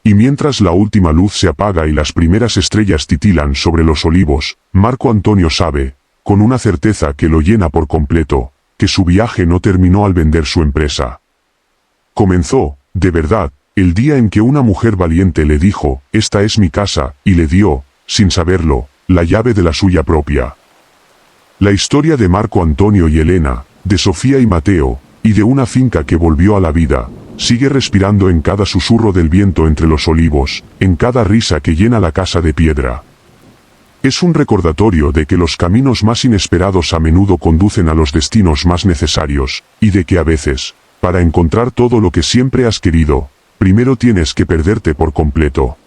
Y mientras la última luz se apaga y las primeras estrellas titilan sobre los olivos, Marco Antonio sabe, con una certeza que lo llena por completo, que su viaje no terminó al vender su empresa. Comenzó, de verdad, el día en que una mujer valiente le dijo, «Esta es mi casa», y le dio, sin saberlo, la llave de la suya propia. La historia de Marco Antonio y Elena, de Sofía y Mateo, y de una finca que volvió a la vida, sigue respirando en cada susurro del viento entre los olivos, en cada risa que llena la casa de piedra. Es un recordatorio de que los caminos más inesperados a menudo conducen a los destinos más necesarios, y de que a veces, para encontrar todo lo que siempre has querido, primero tienes que perderte por completo.